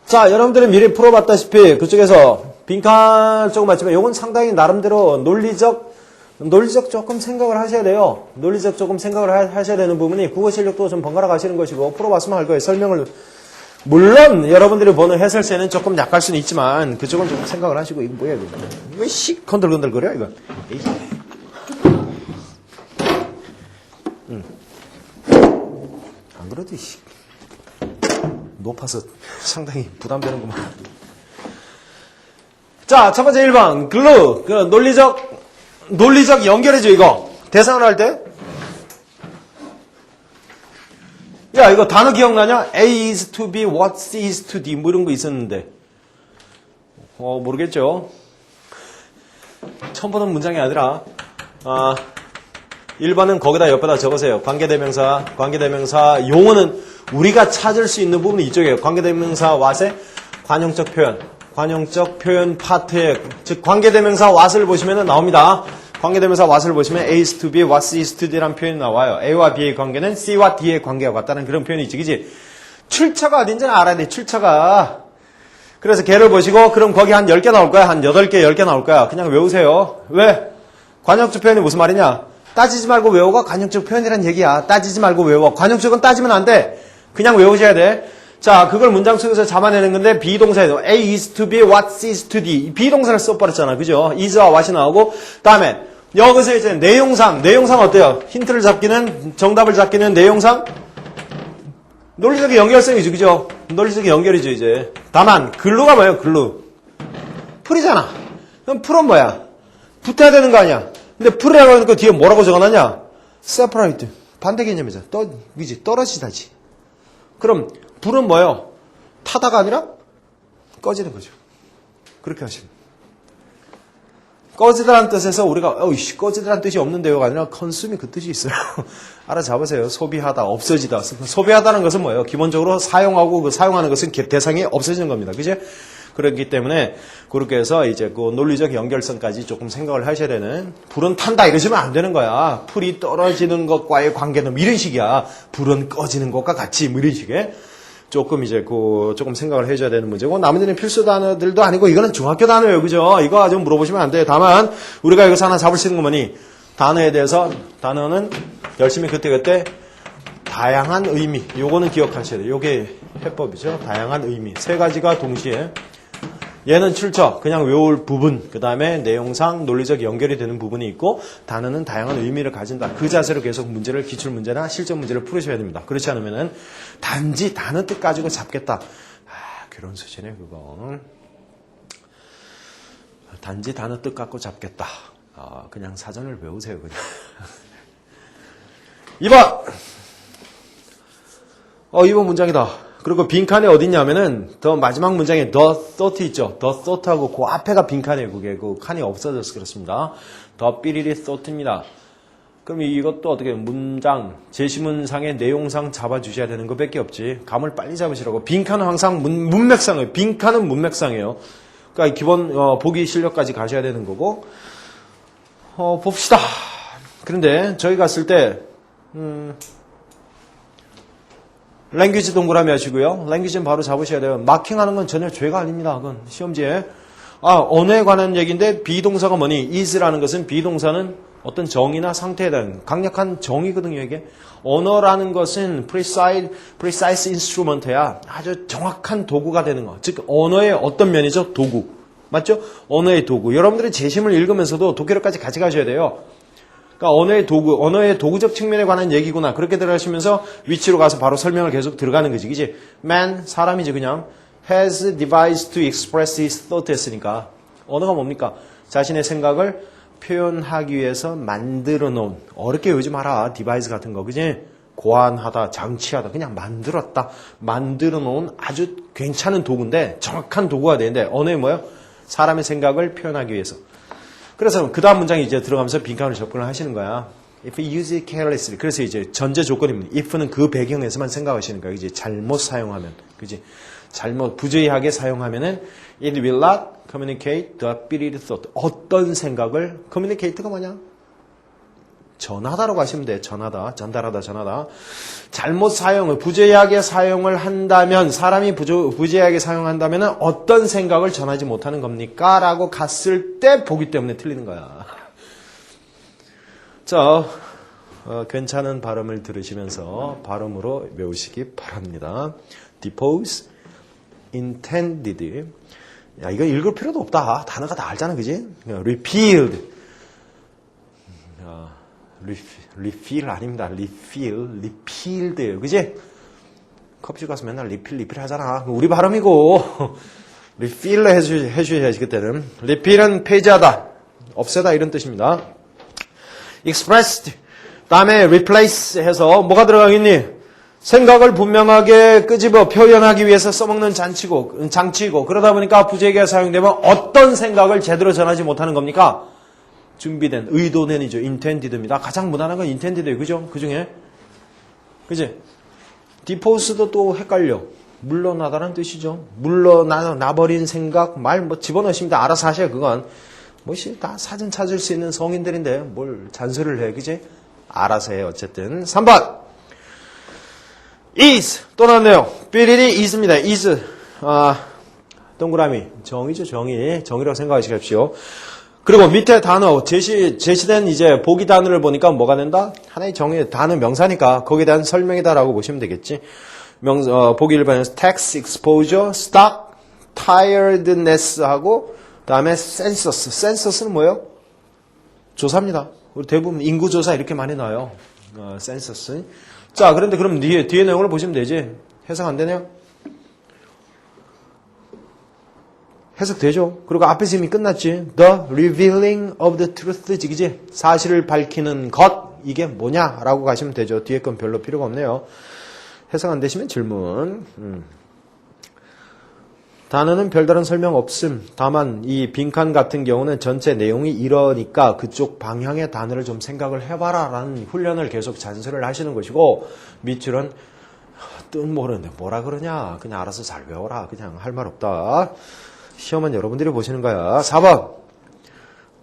자, 여러분들이 미리 풀어봤다시피 그쪽에서 빈칸 조금 맞지만 이건 상당히 나름대로 논리적 조금 생각을 하셔야 돼요. 논리적 조금 생각을 하셔야 되는 부분이 국어 실력도 좀 번갈아 가시는 것이고 풀어봤으면 할 거예요. 설명을 물론 여러분들이 보는 해설세는 조금 약할 수는 있지만 그쪽은 조금 생각을 하시고 이거 뭐야 이거 왜 씩 건들건들거려 이거 안 그래도 높아서 상당히 부담되는구만. 자, 첫 번째 1번 글루 그 논리적 연결이죠. 이거 대상을 할 때 야 이거 단어 기억나냐? A is to B, what is to D 뭐 이런 거 있었는데 모르겠죠. 처음 보는 문장이 아니라 1번은 거기다 옆에다 적으세요. 관계대명사 용어는 우리가 찾을 수 있는 부분이 이쪽이에요. 관계대명사 what의 관용적 표현 파트에 즉 관계대명사 what을 보시면 나옵니다. 관계대명사 what을 보시면 A is to B, what is to D라는 표현이 나와요. A와 B의 관계는 C와 D의 관계와 같다는 그런 표현이 있지, 그지? 출처가 어딘지는 알아야 돼, 출처가. 그래서 걔를 보시고, 그럼 거기 한 10개 나올 거야? 한 8개, 10개 나올 거야? 그냥 외우세요. 왜? 관용적 표현이 무슨 말이냐? 따지지 말고 외워가 관용적 표현이란 얘기야. 따지지 말고 외워. 관용적은 따지면 안 돼. 그냥 외우셔야 돼. 자, 그걸 문장 속에서 잡아내는 건데, 비동사에서 A is to B, what is to D. 비동사를 써버렸잖아. 그죠? is와 what이 나오고, 다음에, 여기서 이제 내용상 어때요? 힌트를 잡기는, 정답을 잡기는 내용상? 논리적 연결성이죠. 그죠? 논리적 연결이죠, 이제. 다만, 글루가 뭐예요? 글루. 풀이잖아. 그럼 풀은 뭐야? 붙어야 되는 거 아니야? 근데 풀이라고 하니까 뒤에 뭐라고 적어놨냐? separate. 반대 개념이죠. 그지? 떨어지다지. 그럼, 불은 뭐예요? 타다가 아니라 꺼지는 거죠. 그렇게 하시면. 꺼지다라는 뜻에서 우리가 꺼지다라는 뜻이 없는데요가 아니라 컨숨이 그 뜻이 있어요. 알아잡으세요. 소비하다, 없어지다. 소비하다는 것은 뭐예요? 기본적으로 사용하고 그 사용하는 것은 대상이 없어지는 겁니다. 그죠? 그렇기 때문에 그렇게 해서 이제 그 논리적 연결성까지 조금 생각을 하셔야 되는. 불은 탄다 이러시면 안 되는 거야. 풀이 떨어지는 것과의 관계는 이런 식이야. 불은 꺼지는 것과 같이 이런 식의. 조금 이제 조금 생각을 해줘야 되는 문제고 나머지는 필수 단어들도 아니고 이거는 중학교 단어예요. 그죠? 이거 아주 물어보시면 안 돼요. 다만 우리가 여기서 하나 잡을 수 있는 건 뭐니? 단어에 대해서 단어는 열심히 그때그때 다양한 의미 요거는 기억하셔야 돼요. 요게 해법이죠. 다양한 의미 세 가지가 동시에 얘는 출처 그냥 외울 부분 그 다음에 내용상 논리적 연결이 되는 부분이 있고 단어는 다양한 의미를 가진다. 그 자세로 계속 문제를 기출문제나 실전 문제를 풀으셔야 됩니다. 그렇지 않으면은 단지 단어 뜻 가지고 잡겠다. 그런 수준에 그건 단지 단어 뜻 갖고 잡겠다. 그냥 사전을 외우세요. 그냥 2번 2번 문장이다. 그리고 빈칸이 어딨냐면은 더 마지막 문장에 the thought 있죠. the thought하고 그 앞에가 빈칸이에요. 그게 그 칸이 없어져서 그렇습니다. the 삐리리 thought입니다. 그럼 이것도 어떻게 문장 제시문상의 내용상 잡아주셔야 되는 것밖에 없지. 감을 빨리 잡으시라고. 빈칸은 항상 문맥상이에요. 빈칸은 문맥상이에요. 그러니까 기본 보기 실력까지 가셔야 되는 거고. 봅시다. 그런데 저희 갔을 때 랭귀지 동그라미 하시고요. 랭귀지는 바로 잡으셔야 돼요. 마킹하는 건 전혀 죄가 아닙니다. 그건 시험지에. 언어에 관한 얘기인데 비동사가 뭐니? is라는 것은 비동사는 어떤 정의나 상태에 대한 강력한 정의거든요. 이게. 언어라는 것은 precise instrument야. 아주 정확한 도구가 되는 거. 즉 언어의 어떤 면이죠? 도구. 맞죠? 언어의 도구. 여러분들이 제시문을 읽으면서도 독해력까지 같이 가셔야 돼요. 그러니까 언어의 도구적 측면에 관한 얘기구나. 그렇게 들어가시면서 위치로 가서 바로 설명을 계속 들어가는 거지. 그지? Man, 사람이지 그냥. has devised to express his thought 했으니까. 언어가 뭡니까? 자신의 생각을 표현하기 위해서 만들어 놓은. 어렵게 외우지 마라. devise 같은 거. 그지? 고안하다, 장치하다. 그냥 만들었다. 만들어 놓은 아주 괜찮은 도구인데 정확한 도구가 되는데 언어에 뭐예요? 사람의 생각을 표현하기 위해서. 그래서 그 다음 문장이 이제 들어가면서 빈칸으로 접근을 하시는 거야. If you use it carelessly. 그래서 이제 전제 조건입니다. if는 그 배경에서만 생각하시는 거야. 이제 잘못 사용하면. 그지? 부주의하게 사용하면은 it will not communicate the ability thought. 어떤 생각을, communicate가 뭐냐? 전하다라고 하시면 돼. 전하다, 전달하다, 전하다. 잘못 사용을, 부재하게 사용을 한다면, 사람이 부재하게 사용한다면 어떤 생각을 전하지 못하는 겁니까? 라고 갔을 때 보기 때문에 틀리는 거야. 자, 괜찮은 발음을 들으시면서 발음으로 외우시기 바랍니다. Depose, intended. 야, 이거 읽을 필요도 없다. 단어가 다 알잖아, 그지? Repealed. refill 아닙니다. repealed. 그지? 컵집 가서 맨날 refill 하잖아. 우리 발음이고. refill로 해주셔야지, 그때는. repeal은 폐지하다, 없애다, 이런 뜻입니다. expressed. 다음에 replace 해서 뭐가 들어가겠니? 생각을 분명하게 끄집어 표현하기 위해서 써먹는 장치고, 그러다 보니까 부재기가 사용되면 어떤 생각을 제대로 전하지 못하는 겁니까? 준비된, 의도된이죠. intended입니다. 가장 무난한 건 intended예요. 그죠? 그 중에. 그지? depose도 또 헷갈려. 물러나다라는 뜻이죠. 물러나버린 생각, 말 뭐 집어넣으시면 다 알아서 하셔요. 그건. 다 사진 찾을 수 있는 성인들인데 뭘 잔소리를 해. 그지? 알아서 해요. 어쨌든. 3번. is. 또 나왔네요. 삐리리 is입니다. is. 동그라미. 정의죠, 정의. 정의라고 생각하십시오. 그리고 밑에 단어, 제시된 이제 보기 단어를 보니까 뭐가 된다? 하나의 정의, 단어 명사니까 거기에 대한 설명이다라고 보시면 되겠지. 보기 1번에서 tax, exposure, stock, tiredness 하고, 다음에 census. census는 뭐예요? 조사입니다. 우리 대부분 인구조사 이렇게 많이 나와요. census. 자, 그런데 그럼 뒤에 내용을 보시면 되지. 해석 안 되네요? 해석되죠. 그리고 앞에서 이미 끝났지. The revealing of the truth. 그지? 사실을 밝히는 것. 이게 뭐냐라고 가시면 되죠. 뒤에 건 별로 필요가 없네요. 해석 안 되시면 질문. 단어는 별다른 설명 없음. 다만 이 빈칸 같은 경우는 전체 내용이 이러니까 그쪽 방향의 단어를 좀 생각을 해봐라 라는 훈련을 계속 잔소리를 하시는 것이고, 밑줄은 뜻 모르는데 뭐라 그러냐. 그냥 알아서 잘 외워라. 그냥 할 말 없다. 시험은 여러분들이 보시는 거야. 4번.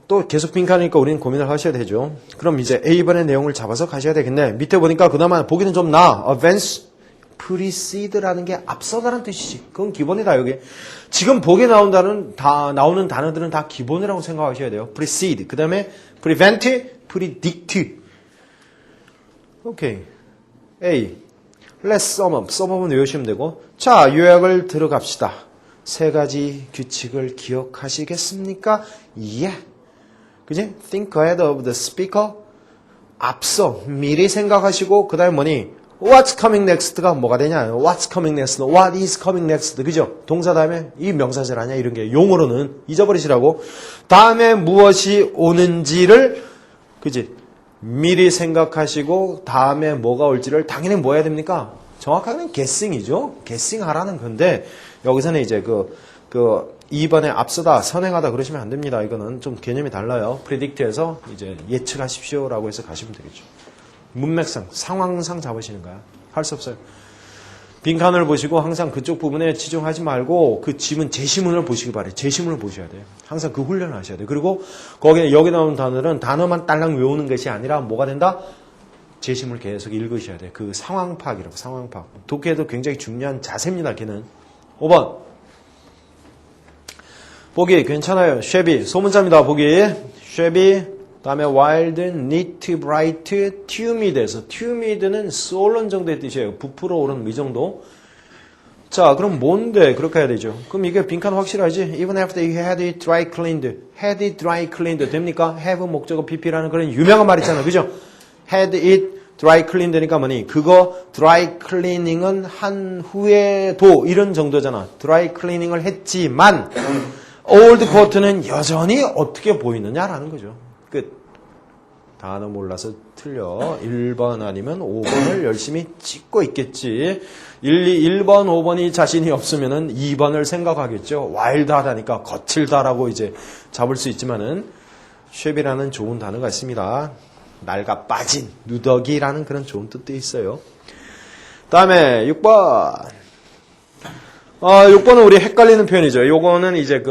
또 계속 빈칸이니까 우리는 고민을 하셔야 되죠. 그럼 이제 A번의 내용을 잡아서 가셔야 되겠네. 밑에 보니까 그나마 보기는 좀 나아. advance, preceder라는 게 앞서다라는 뜻이지. 그건 기본이다, 여기. 지금 보기에 나오는 단어들은 다 기본이라고 생각하셔야 돼요. precede. 그 다음에 prevent, predict. 오케이. A. Let's sum up. sum up은 외우시면 되고. 자, 요약을 들어갑시다. 세 가지 규칙을 기억하시겠습니까? 예. 그지? Think ahead of the speaker. 앞서, 미리 생각하시고, 그 다음에 뭐니? What's coming next가 뭐가 되냐? What's coming next? What is coming next? 그죠? 동사 다음에 이 명사절 아니야? 이런 게 용어로는 잊어버리시라고. 다음에 무엇이 오는지를, 그지? 미리 생각하시고, 다음에 뭐가 올지를 당연히 뭐 해야 됩니까? 정확하게는 guessing이죠. guessing 하라는 건데, 여기서는 이제 2번에 앞서다, 선행하다 그러시면 안 됩니다. 이거는 좀 개념이 달라요. predict에서 이제 예측하십시오라고 해서 가시면 되겠죠. 문맥상, 상황상 잡으시는 거야. 할 수 없어요. 빈칸을 보시고 항상 그쪽 부분에 치중하지 말고 그 제시문을 보시기 바래요. 제시문을 보셔야 돼요. 항상 그 훈련을 하셔야 돼요. 그리고 여기 나오는 단어는 단어만 딸랑 외우는 것이 아니라 뭐가 된다? 제시문을 계속 읽으셔야 돼요. 그 상황 파악이라고, 상황 파악. 독해도 굉장히 중요한 자세입니다, 걔는. 5번. 보기 괜찮아요. shabby. 소문자입니다. 보기. shabby. 다음에 wild, neat, bright, tumid에서 tumid는 쏠른 정도의 뜻이에요. 부풀어 오른 이 정도. 자, 그럼 뭔데? 그렇게 해야 되죠. 그럼 이게 빈칸 확실하지? Even after you had it dry cleaned. had it dry cleaned 됩니까? have 목적어 pp라는 그런 유명한 말 있잖아요. 그죠? had it dry clean 되니까 뭐니? 그거 dry cleaning은 한 후에도 이런 정도잖아. dry cleaning을 했지만 old coat는 여전히 어떻게 보이느냐라는 거죠. 끝. 단어 몰라서 틀려. 1번 아니면 5번을 열심히 찍고 있겠지. 1번, 5번이 자신이 없으면은 2번을 생각하겠죠. 와일드하다니까 거칠다라고 이제 잡을 수 있지만은 쉐비라는 좋은 단어가 있습니다. 낡아 빠진, 누더기라는 그런 좋은 뜻도 있어요. 다음에 6번. 6번은 우리 헷갈리는 표현이죠. 요거는 이제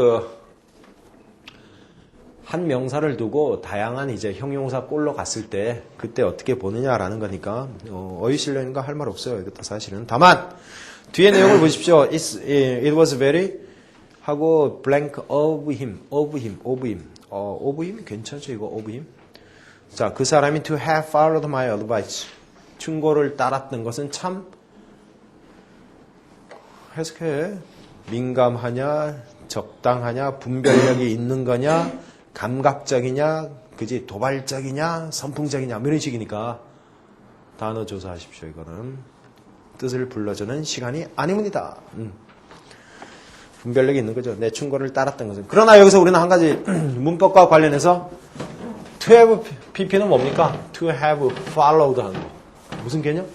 한 명사를 두고 다양한 이제 형용사 꼴로 갔을 때 그때 어떻게 보느냐라는 거니까 어휘실력인가 할 말 없어요. 이것도 사실은. 다만 뒤에 내용을 보십시오. It was very 하고 blank of him. of him 괜찮죠? 이거 of him. 자, 그 사람이 to have followed my advice. 충고를 따랐던 것은 참 해석해. 민감하냐, 적당하냐, 분별력이 있는 거냐, 감각적이냐, 그지 도발적이냐, 선풍적이냐, 뭐 이런 식이니까 단어 조사하십시오. 이거는 뜻을 불러주는 시간이 아닙니다. 분별력이 있는 거죠. 내 충고를 따랐던 것은. 그러나 여기서 우리는 한 가지 문법과 관련해서 to have pp는 뭡니까? to have followed 하는 거. 무슨 개념?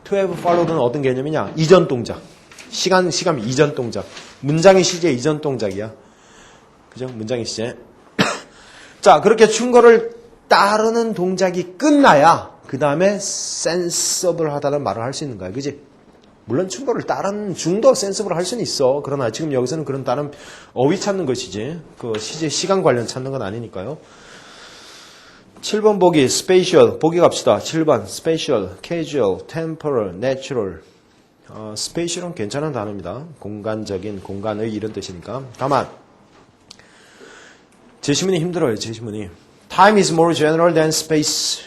to have followed는 어떤 개념이냐? 이전 동작. 시간 이전 동작. 문장의 시제 이전 동작이야. 그죠? 문장의 시제. 자, 그렇게 충고를 따르는 동작이 끝나야 그 다음에 sensible 하다는 말을 할 수 있는 거야. 그지? 물론 충고를 따르는 중도 sensible 할 수는 있어. 그러나 지금 여기서는 그런 다른 어휘 찾는 것이지. 그 시제 시간 관련 찾는 건 아니니까요. 7번 보기, spatial. 보기 갑시다. 7번, spatial, casual, temporal, natural. spatial은 괜찮은 단어입니다. 공간적인, 공간의 이런 뜻이니까. 다만, 제시문이 힘들어요, 제시문이. Time is more general than space.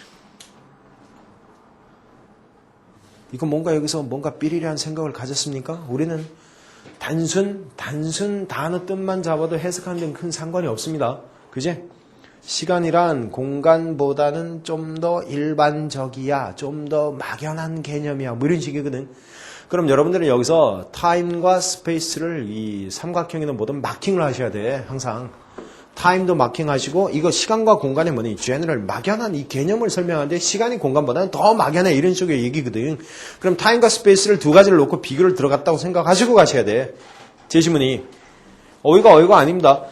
이거 뭔가 여기서 뭔가 삐리리한 생각을 가졌습니까? 우리는 단순 단어 뜻만 잡아도 해석하는 데는 큰 상관이 없습니다. 그지? 시간이란 공간보다는 좀 더 일반적이야. 좀 더 막연한 개념이야. 뭐 이런 식이거든. 그럼 여러분들은 여기서 타임과 스페이스를 이 삼각형이든 뭐든 마킹을 하셔야 돼. 항상. 타임도 마킹하시고 이거 시간과 공간의 뭐니? general 막연한 이 개념을 설명하는데 시간이 공간보다는 더 막연해. 이런 식의 얘기거든. 그럼 타임과 스페이스를 두 가지를 놓고 비교를 들어갔다고 생각하시고 가셔야 돼. 제시문이. 어이가 아닙니다.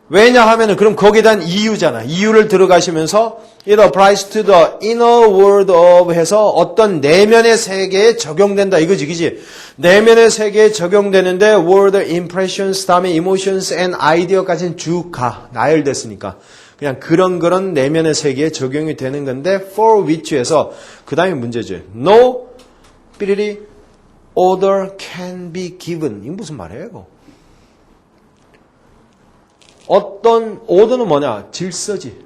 왜냐 하면은 그럼 거기에 대한 이유잖아. 이유를 들어가시면서 it applies to the inner world of 해서 어떤 내면의 세계에 적용된다. 이거지, 그지? 내면의 세계에 적용되는데 world impressions 다음에 emotions and idea까지는 쭉 가. 나열됐으니까. 그냥 그런 내면의 세계에 적용이 되는 건데 for which에서 그 다음에 문제죠. No 삐리리 order can be given. 이게 무슨 말이에요, 이거? 어떤 오더는 뭐냐? 질서지.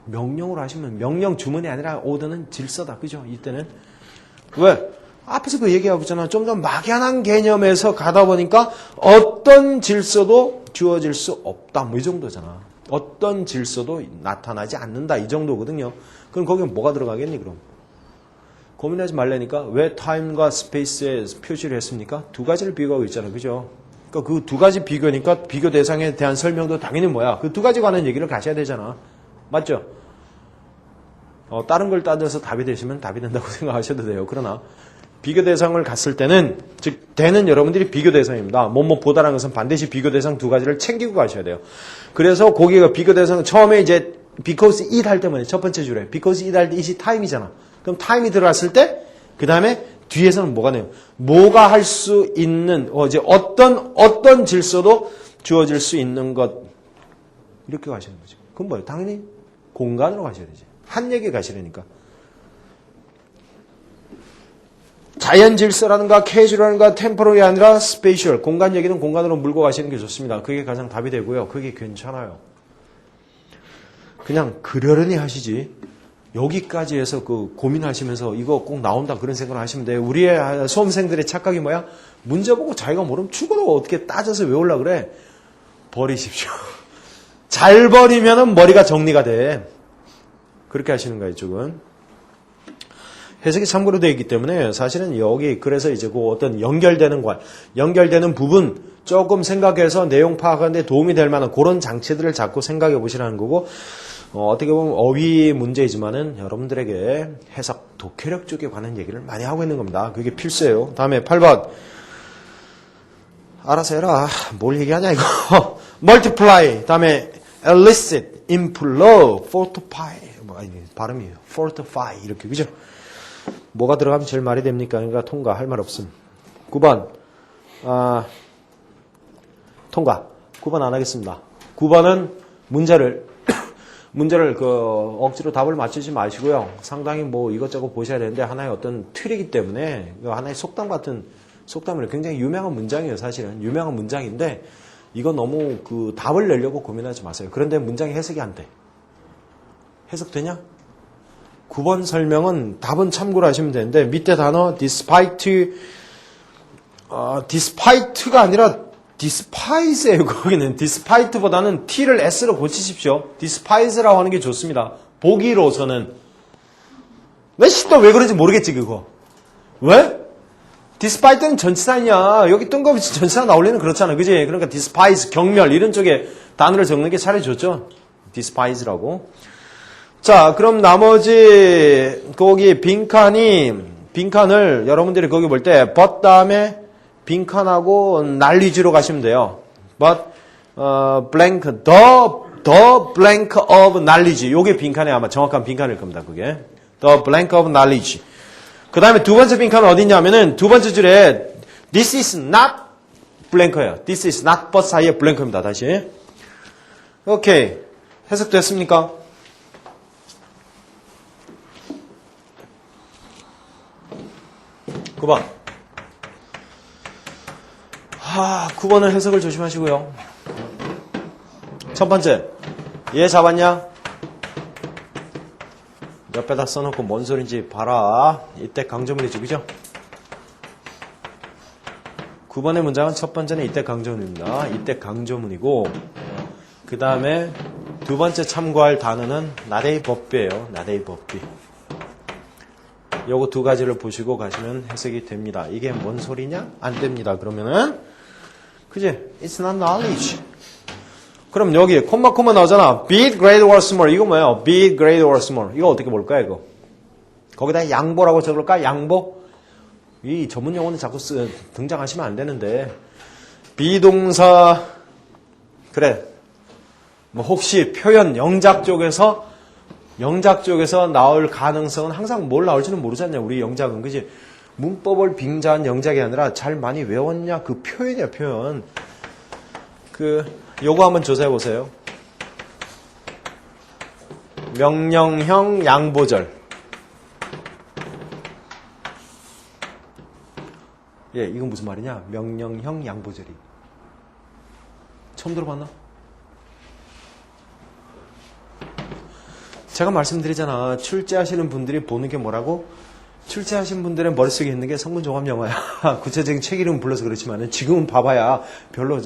명령으로 하시면 명령 주문이 아니라 오더는 질서다. 그죠? 이때는. 왜? 앞에서 그 얘기하고 있잖아. 좀 더 막연한 개념에서 가다 보니까 어떤 질서도 주어질 수 없다. 뭐 이 정도잖아. 어떤 질서도 나타나지 않는다. 이 정도거든요. 그럼 거기에 뭐가 들어가겠니 그럼? 고민하지 말라니까. 왜 타임과 스페이스에 표시를 했습니까? 두 가지를 비교하고 있잖아. 그죠? 그러니까 그 두 가지 비교니까 비교 대상에 대한 설명도 당연히 뭐야? 그 두 가지 관한 얘기를 가셔야 되잖아. 맞죠? 다른 걸 따져서 답이 되시면 답이 된다고 생각하셔도 돼요. 그러나 비교 대상을 갔을 때는 즉 대는 여러분들이 비교 대상입니다. 뭐뭐 보다라는 것은 반드시 비교 대상 두 가지를 챙기고 가셔야 돼요. 그래서 거기가 비교 대상 처음에 이제 because it 할 때만 첫 번째 줄에 because it 할 때 it이 time이잖아. 그럼 time이 들어갔을 때 그 다음에 뒤에서는 뭐가 돼요? 뭐가 할 수 있는 이제 어떤 질서도 주어질 수 있는 것 이렇게 가시는 거죠. 그건 뭐예요? 당연히 공간으로 가셔야 되지. 한 얘기 가시려니까. 자연 질서라든가 캐주얼라든가 템포럴이 아니라 스페이셜 공간 얘기는 공간으로 물고 가시는 게 좋습니다. 그게 가장 답이 되고요. 그게 괜찮아요. 그냥 그러려니 하시지. 여기까지 해서 그 고민하시면서 이거 꼭 나온다 그런 생각을 하시면 돼요. 우리의 수험생들의 착각이 뭐야? 문제 보고 자기가 모르면 죽어도 어떻게 따져서 외우려고 그래? 버리십시오. 잘 버리면은 머리가 정리가 돼. 그렇게 하시는 거예요, 이쪽은. 해석이 참고로 되어 있기 때문에 사실은 여기 그래서 이제 그 어떤 연결되는 부분 조금 생각해서 내용 파악하는데 도움이 될 만한 그런 장치들을 자꾸 생각해 보시라는 거고 어떻게 보면 어휘 문제이지만은 여러분들에게 해석, 독해력 쪽에 관한 얘기를 많이 하고 있는 겁니다. 그게 필수예요. 다음에 8번. 알아서 해라. 뭘 얘기하냐 이거. multiply. 다음에 elicit, implode, fortify. 발음이 fortify 이렇게 그죠? 뭐가 들어가면 제일 말이 됩니까? 그러니까 통과 할 말 없음. 9번 통과. 9번 안 하겠습니다. 9번은 문제를 억지로 답을 맞추지 마시고요. 상당히 뭐 이것저것 보셔야 되는데 하나의 어떤 틀이기 때문에 하나의 속담 같은 속담을 굉장히 유명한 문장이에요. 사실은 유명한 문장인데 이거 너무 그 답을 내려고 고민하지 마세요. 그런데 문장이 해석이 안 돼. 해석되냐? 9번 설명은 답은 참고로 하시면 되는데 밑에 단어 despite가 아니라 despise예요. 거기는 despite보다는 t를 s로 고치십시오. despise라고 하는 게 좋습니다. 보기로서는 왜 그런지 모르겠지 그거. 왜? despite는 전치사냐. 여기 뜬금없이 전치사 나올리는 그렇잖아. 그지? 그러니까 despise, 경멸 이런 쪽에 단어를 적는 게 차라리 좋죠. despise라고. 자, 그럼 나머지 거기 빈칸을 여러분들이 거기 볼 때 but 다음에 빈칸하고 knowledge로 가시면 돼요. but blank the blank of knowledge. 요게 빈칸에 아마 정확한 빈칸일 겁니다. 그게 the blank of knowledge. 그 다음에 두 번째 빈칸은 어디 있냐면은 두 번째 줄에 this is not blank예요. this is not but 사이에 blank입니다. 다시. 오케이. 해석됐습니까? 9번. 9번은 해석을 조심하시고요. 첫 번째, 얘 잡았냐? 옆에다 써놓고 뭔 소린지 봐라. 이때 강조문이죠, 그죠? 9번의 문장은 첫 번째는 이때 강조문입니다. 이때 강조문이고, 그 다음에 두 번째 참고할 단어는 나데이 법비예요. 나데이 법비. 요거 두 가지를 보시고 가시면 해석이 됩니다. 이게 뭔 소리냐? 안 됩니다. 그러면은 그지? It's not knowledge. 그럼 여기 콤마 나오잖아. be it great or small. 이거 뭐예요? be it great or small. 이거 어떻게 볼까요? 이거 거기다 양보라고 적을까? 양보? 이 전문 용어는 자꾸 등장하시면 안 되는데 비동사 그래. 뭐 혹시 표현 영작 쪽에서 나올 가능성은 항상 뭘 나올지는 모르잖냐. 우리 영작은 그지? 문법을 빙자한 영작이 아니라 잘 많이 외웠냐 그 표현이야 표현. 요거 한번 조사해 보세요. 명령형 양보절. 예, 이건 무슨 말이냐? 명령형 양보절이. 처음 들어봤나? 제가 말씀드리잖아. 출제하시는 분들이 보는 게 뭐라고? 출제하신 분들의 머릿속에 있는 게 성문종합영어야. 구체적인 책 이름 불러서 그렇지만 지금은 봐봐야 별로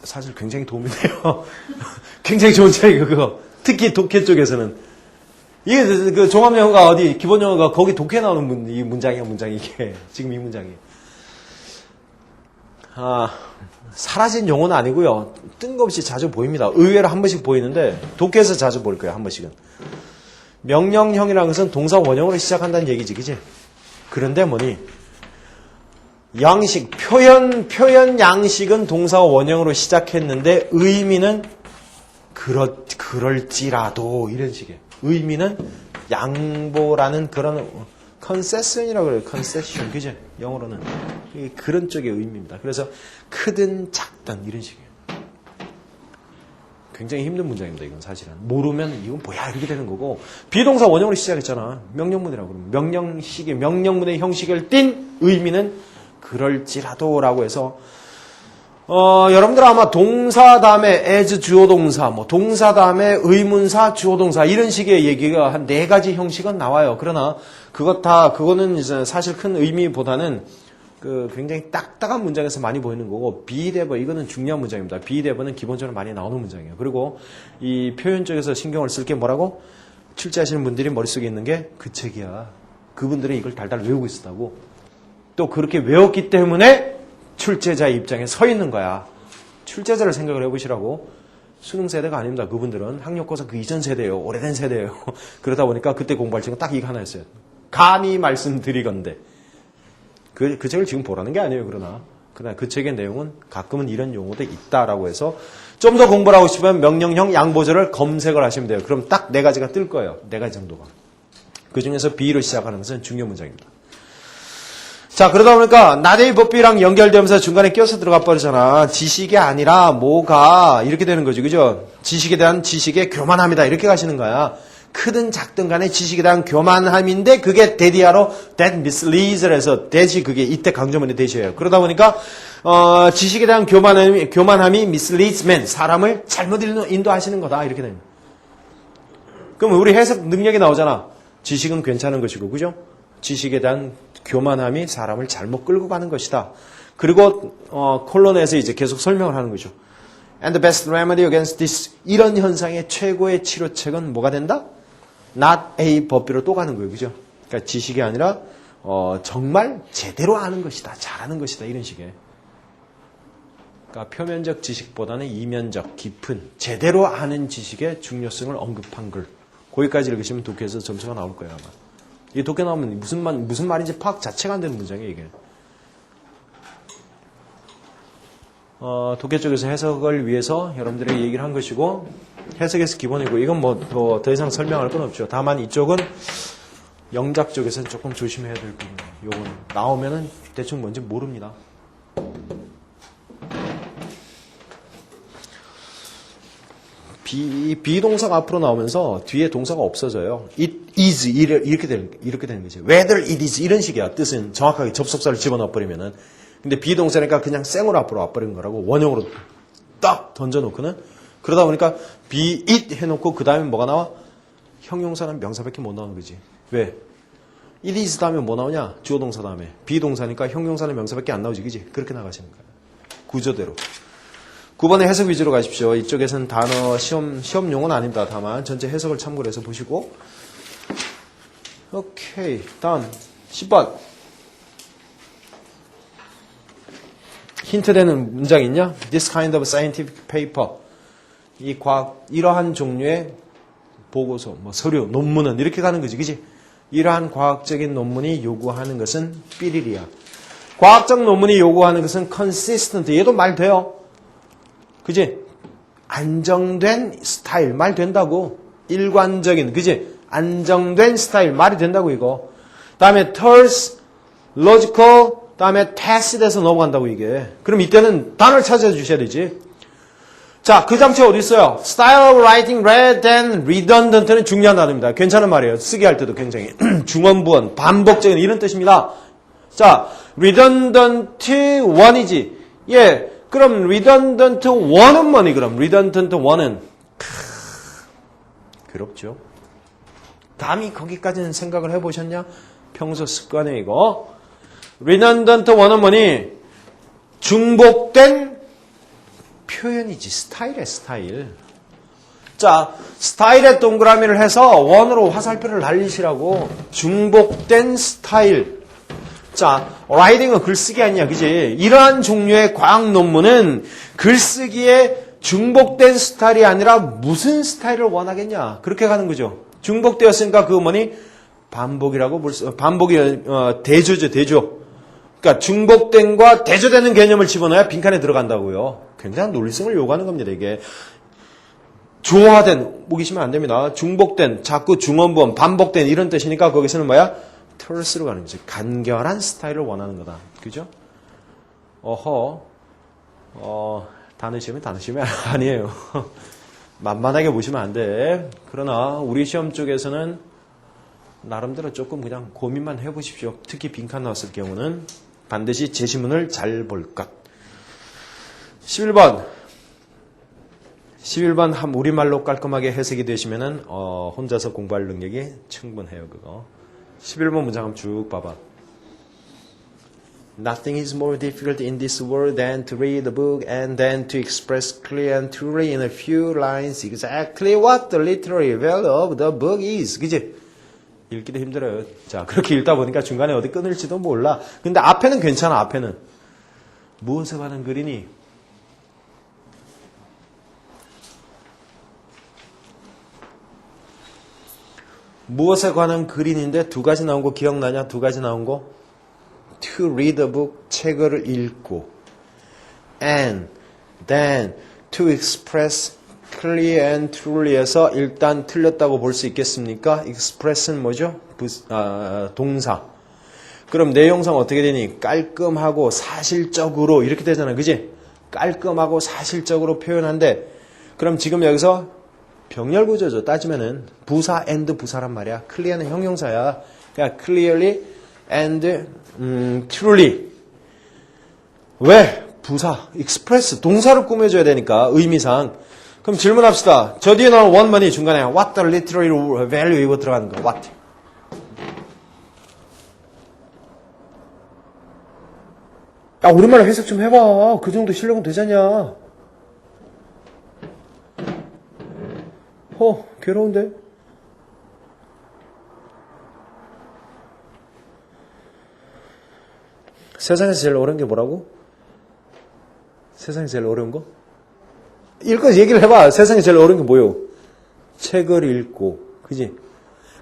사실 굉장히 도움이 돼요. 굉장히 좋은 책이에요, 그거. 특히 독해 쪽에서는. 이게 그 종합영어가 어디, 기본영어가 거기 독해 나오는 이 문장이야, 이게. 지금 이 문장이. 사라진 용어는 아니고요. 뜬금없이 자주 보입니다. 의외로 한 번씩 보이는데 독해에서 자주 볼 거예요. 한 번씩은. 명령형이라는 것은 동사 원형으로 시작한다는 얘기지, 그지? 그런데 뭐니? 양식, 표현 양식은 동사 원형으로 시작했는데 의미는 그럴지라도 이런 식의. 의미는 양보라는 그런 컨세션이라고 그래요. 컨세션, 그죠? 영어로는. 그런 쪽의 의미입니다. 그래서 크든 작든 이런 식이에요. 굉장히 힘든 문장입니다. 이건 사실은. 모르면 이건 뭐야 이렇게 되는 거고. 비동사 원형으로 시작했잖아. 명령문이라고 그러면. 명령문의 형식을 띤 의미는 그럴지라도라고 해서 여러분들 아마 동사 다음에 as 주어동사, 동사 다음에 의문사, 주어동사 이런 식의 얘기가 한 4가지 형식은 나와요. 그러나 그거는 이제 사실 큰 의미보다는 굉장히 딱딱한 문장에서 많이 보이는 거고 be it ever 이거는 중요한 문장입니다. be it ever는 기본적으로 많이 나오는 문장이에요. 그리고 이 표현 쪽에서 신경을 쓸 게 뭐라고? 출제하시는 분들이 머릿속에 있는 게 그 책이야. 그분들은 이걸 달달 외우고 있었다고. 또 그렇게 외웠기 때문에 출제자의 입장에 서 있는 거야. 출제자를 생각을 해보시라고. 수능 세대가 아닙니다. 그분들은 학력고사 그 이전 세대예요. 오래된 세대예요. 그러다 보니까 그때 공부할 책은 딱 이거 하나였어요. 감히 말씀드리건대. 그 책을 지금 보라는 게 아니에요. 그러나 그 책의 내용은 가끔은 이런 용어도 있다라고 해서 좀 더 공부를 하고 싶으면 명령형 양보절을 검색을 하시면 돼요. 그럼 딱 4가지가 뜰 거예요. 4가지 정도가. 그 중에서 B로 시작하는 것은 중요 문장입니다. 자, 그러다 보니까 나대의 법비랑 연결되면서 중간에 껴서 들어가 버리잖아. 지식이 아니라 뭐가 이렇게 되는 거지. 그죠? 지식에 대한 지식의 교만함이다. 이렇게 가시는 거야. 크든 작든 간에 지식에 대한 교만함인데 그게 대디아로 that misleads를 해서 대시 그게 이때 강조문의 대시예요. 그러다 보니까 지식에 대한 교만함이 misleads man, 사람을 잘못 인도하시는 거다. 이렇게 됩니다. 그럼 우리 해석 능력이 나오잖아. 지식은 괜찮은 것이고, 그죠? 지식에 대한 교만함이 사람을 잘못 끌고 가는 것이다. 그리고 콜론에서 이제 계속 설명을 하는 거죠. And the best remedy against this, 이런 현상의 최고의 치료책은 뭐가 된다? Not a 법비로 또 가는 거예요. 그죠? 그러니까 지식이 아니라 정말 제대로 아는 것이다. 잘하는 것이다. 이런 식의. 그러니까 표면적 지식보다는 이면적, 깊은, 제대로 아는 지식의 중요성을 언급한 글. 거기까지 읽으시면 독해에서 점수가 나올 거예요, 아마. 이 독해 나오면 무슨 말인지 파악 자체가 안 되는 문장이에요, 이게. 독해 쪽에서 해석을 위해서 여러분들에게 얘기를 한 것이고, 해석에서 기본이고, 이건 뭐 더 이상 설명할 건 없죠. 다만 이쪽은 영작 쪽에서는 조금 조심해야 될 부분이에요. 요건 나오면은 대충 뭔지 모릅니다. 비동사가 앞으로 나오면서 뒤에 동사가 없어져요. It is 이렇게 되는 거죠. Whether it is 이런 식이야. 뜻은 정확하게 접속사를 집어넣어 버리면은. 근데 비동사니까 그냥 생으로 앞으로 와버린 거라고 원형으로 딱 던져놓고는 그러다 보니까 be it 해놓고 그 다음에 뭐가 나와? 형용사는 명사밖에 못 나오는 거지. 왜? it is 다음에 뭐 나오냐? 주어 동사 다음에 비동사니까 형용사는 명사밖에 안 나오지, 그지? 그렇게 나가시는 거예요. 구조대로. 9번의 해석 위주로 가십시오. 이쪽에서는 단어 시험 용어는 아닙니다. 다만 전체 해석을 참고를 해서 보시고. 오케이. 다음 10번. 힌트되는 문장 있냐? This kind of scientific paper. 이 과학 이러한 종류의 보고서, 뭐 서류, 논문은 이렇게 가는 거지, 그지? 이러한 과학적인 논문이 요구하는 것은 삐리리야. 과학적 논문이 요구하는 것은 consistent. 얘도 말 돼요. 그지? 안정된 스타일 말 된다고. 일관적인, 그지? 안정된 스타일 말이 된다고 이거. 다음에 terse, logical, 다음에 tacit에서 넘어간다고 이게. 그럼 이때는 단어를 찾아주셔야 되지. 자, 그 장치 어디 있어요? Style of writing rather than redundant는 중요한 단어입니다. 괜찮은 말이에요. 쓰기 할 때도 굉장히. 중원부원, 반복적인 이런 뜻입니다. 자, redundant one이지. 예. 그럼 redundant one은 뭐니 그럼? redundant one은 그렇죠. 감히 거기까지는 생각을 해보셨냐? 평소 습관에 이거. redundant one은 뭐니? 중복된 표현이지. 스타일의 스타일. 자, 스타일의 동그라미를 해서 원으로 화살표를 날리시라고. 중복된 스타일. 자, 라이팅은 글쓰기 아니야, 그지? 이러한 종류의 과학 논문은 글쓰기에 중복된 스타일이 아니라 무슨 스타일을 원하겠냐? 그렇게 가는 거죠. 중복되었으니까 그거 뭐니? 반복이라고 반복이 대조죠, 대조. 그러니까 중복된과 대조되는 개념을 집어넣어야 빈칸에 들어간다고요. 굉장한 논리성을 요구하는 겁니다, 이게. 조화된, 우기시면 안 됩니다. 중복된, 자꾸 중원부원, 반복된 이런 뜻이니까 거기서는 뭐야? terse로 가는 거지. 간결한 스타일을 원하는 거다. 그죠? 단어 시험이 아니에요. 만만하게 보시면 안 돼. 그러나 우리 시험 쪽에서는 나름대로 조금 그냥 고민만 해보십시오. 특히 빈칸 나왔을 경우는 반드시 제시문을 잘 볼 것. 11번 우리말로 깔끔하게 해석이 되시면은 혼자서 공부할 능력이 충분해요. 그거. 11번 문장 한번 쭉 봐봐. Nothing is more difficult in this world than to read a book and then to express clearly and truly in a few lines exactly what the literary value of the book is. 그지? 읽기도 힘들어요. 자, 그렇게 읽다 보니까 중간에 어디 끊을지도 몰라. 근데 앞에는 괜찮아, 앞에는. 무엇에 관한 글이니? 무엇에 관한 글인데 두 가지 나온 거 기억나냐? 두 가지 나온 거? To read a book, 책을 읽고 and then to express clearly and truly에서 일단 틀렸다고 볼 수 있겠습니까? express는 뭐죠? 동사. 그럼 내용상 어떻게 되니? 깔끔하고 사실적으로 이렇게 되잖아. 그지? 깔끔하고 사실적으로 표현한데 그럼 지금 여기서 병렬 구조죠. 따지면은 부사 and 부사란 말이야. clear는 형용사야. 그러니까 clearly and truly. 왜? 부사, express, 동사를 꾸며줘야 되니까 의미상. 그럼 질문합시다. 저 뒤에 나온 원문이 중간에 what the literary value 이거 들어가는 거. what? 야, 우리말로 해석 좀 해봐. 그 정도 실력은 되잖냐. 괴로운데? 세상에서 제일 어려운 게 뭐라고? 세상에서 제일 어려운 거? 읽고 얘기를 해봐. 세상에 제일 어려운 게 뭐요? 책을 읽고, 그지?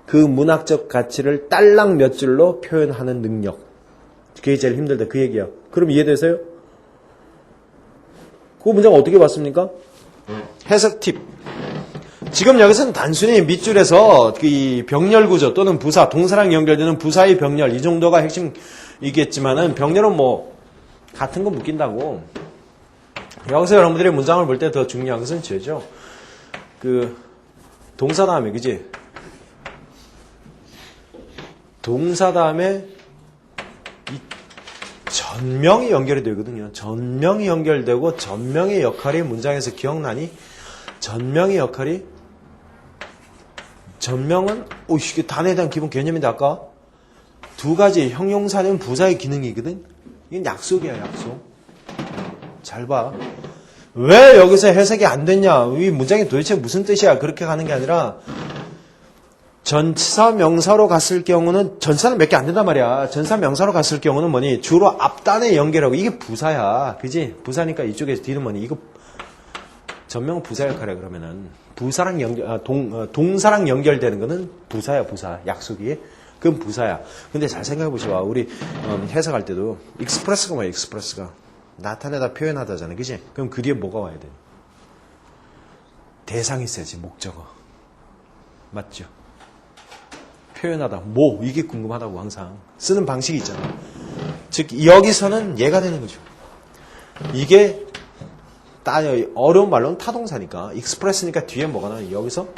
그 문학적 가치를 딸랑 몇 줄로 표현하는 능력. 그게 제일 힘들다. 그 얘기야. 그럼 이해되세요? 그 문장 어떻게 봤습니까? 해석 팁. 지금 여기서는 단순히 밑줄에서 이 병렬 구조 또는 부사, 동사랑 연결되는 부사의 병렬, 이 정도가 핵심이겠지만은 병렬은 뭐 같은 거 묶인다고. 여기서 여러분들이 문장을 볼 때 더 중요한 것은 죄죠. 그 동사 다음에, 그지? 동사 다음에 이 전명이 연결이 되거든요. 전명이 연결되고 전명의 역할이 문장에서 기억나니? 전명의 역할이 전명은 이게 단어에 대한 기본 개념인데 아까 두 가지 형용사는 부사의 기능이거든. 이건 약속이야, 약속. 잘 봐. 왜 여기서 해석이 안 됐냐? 이 문장이 도대체 무슨 뜻이야? 그렇게 가는 게 아니라 전치사 명사로 갔을 경우는 전치사는 몇 개 안 된단 말이야. 전치사 명사로 갔을 경우는 뭐니? 주로 앞단에 연결하고 이게 부사야. 그지? 부사니까 이쪽에 뒤는 뭐니? 이거 전명은 부사 역할이야. 그러면은 부사랑 동사랑 연결되는 거는 부사야. 부사. 약속이. 그건 부사야. 근데 잘 생각해 보시봐. 우리 해석할 때도 익스프레스가 뭐야? 익스프레스가 나타내다 표현하다잖아. 그지? 그럼 그 뒤에 뭐가 와야 돼? 대상이 있어야지. 목적어. 맞죠? 표현하다. 뭐 이게 궁금하다고 항상 쓰는 방식이 있잖아. 즉 여기서는 얘가 되는 거죠. 이게 어려운 말로는 타동사니까 익스프레스니까 뒤에 뭐가 나와? 여기서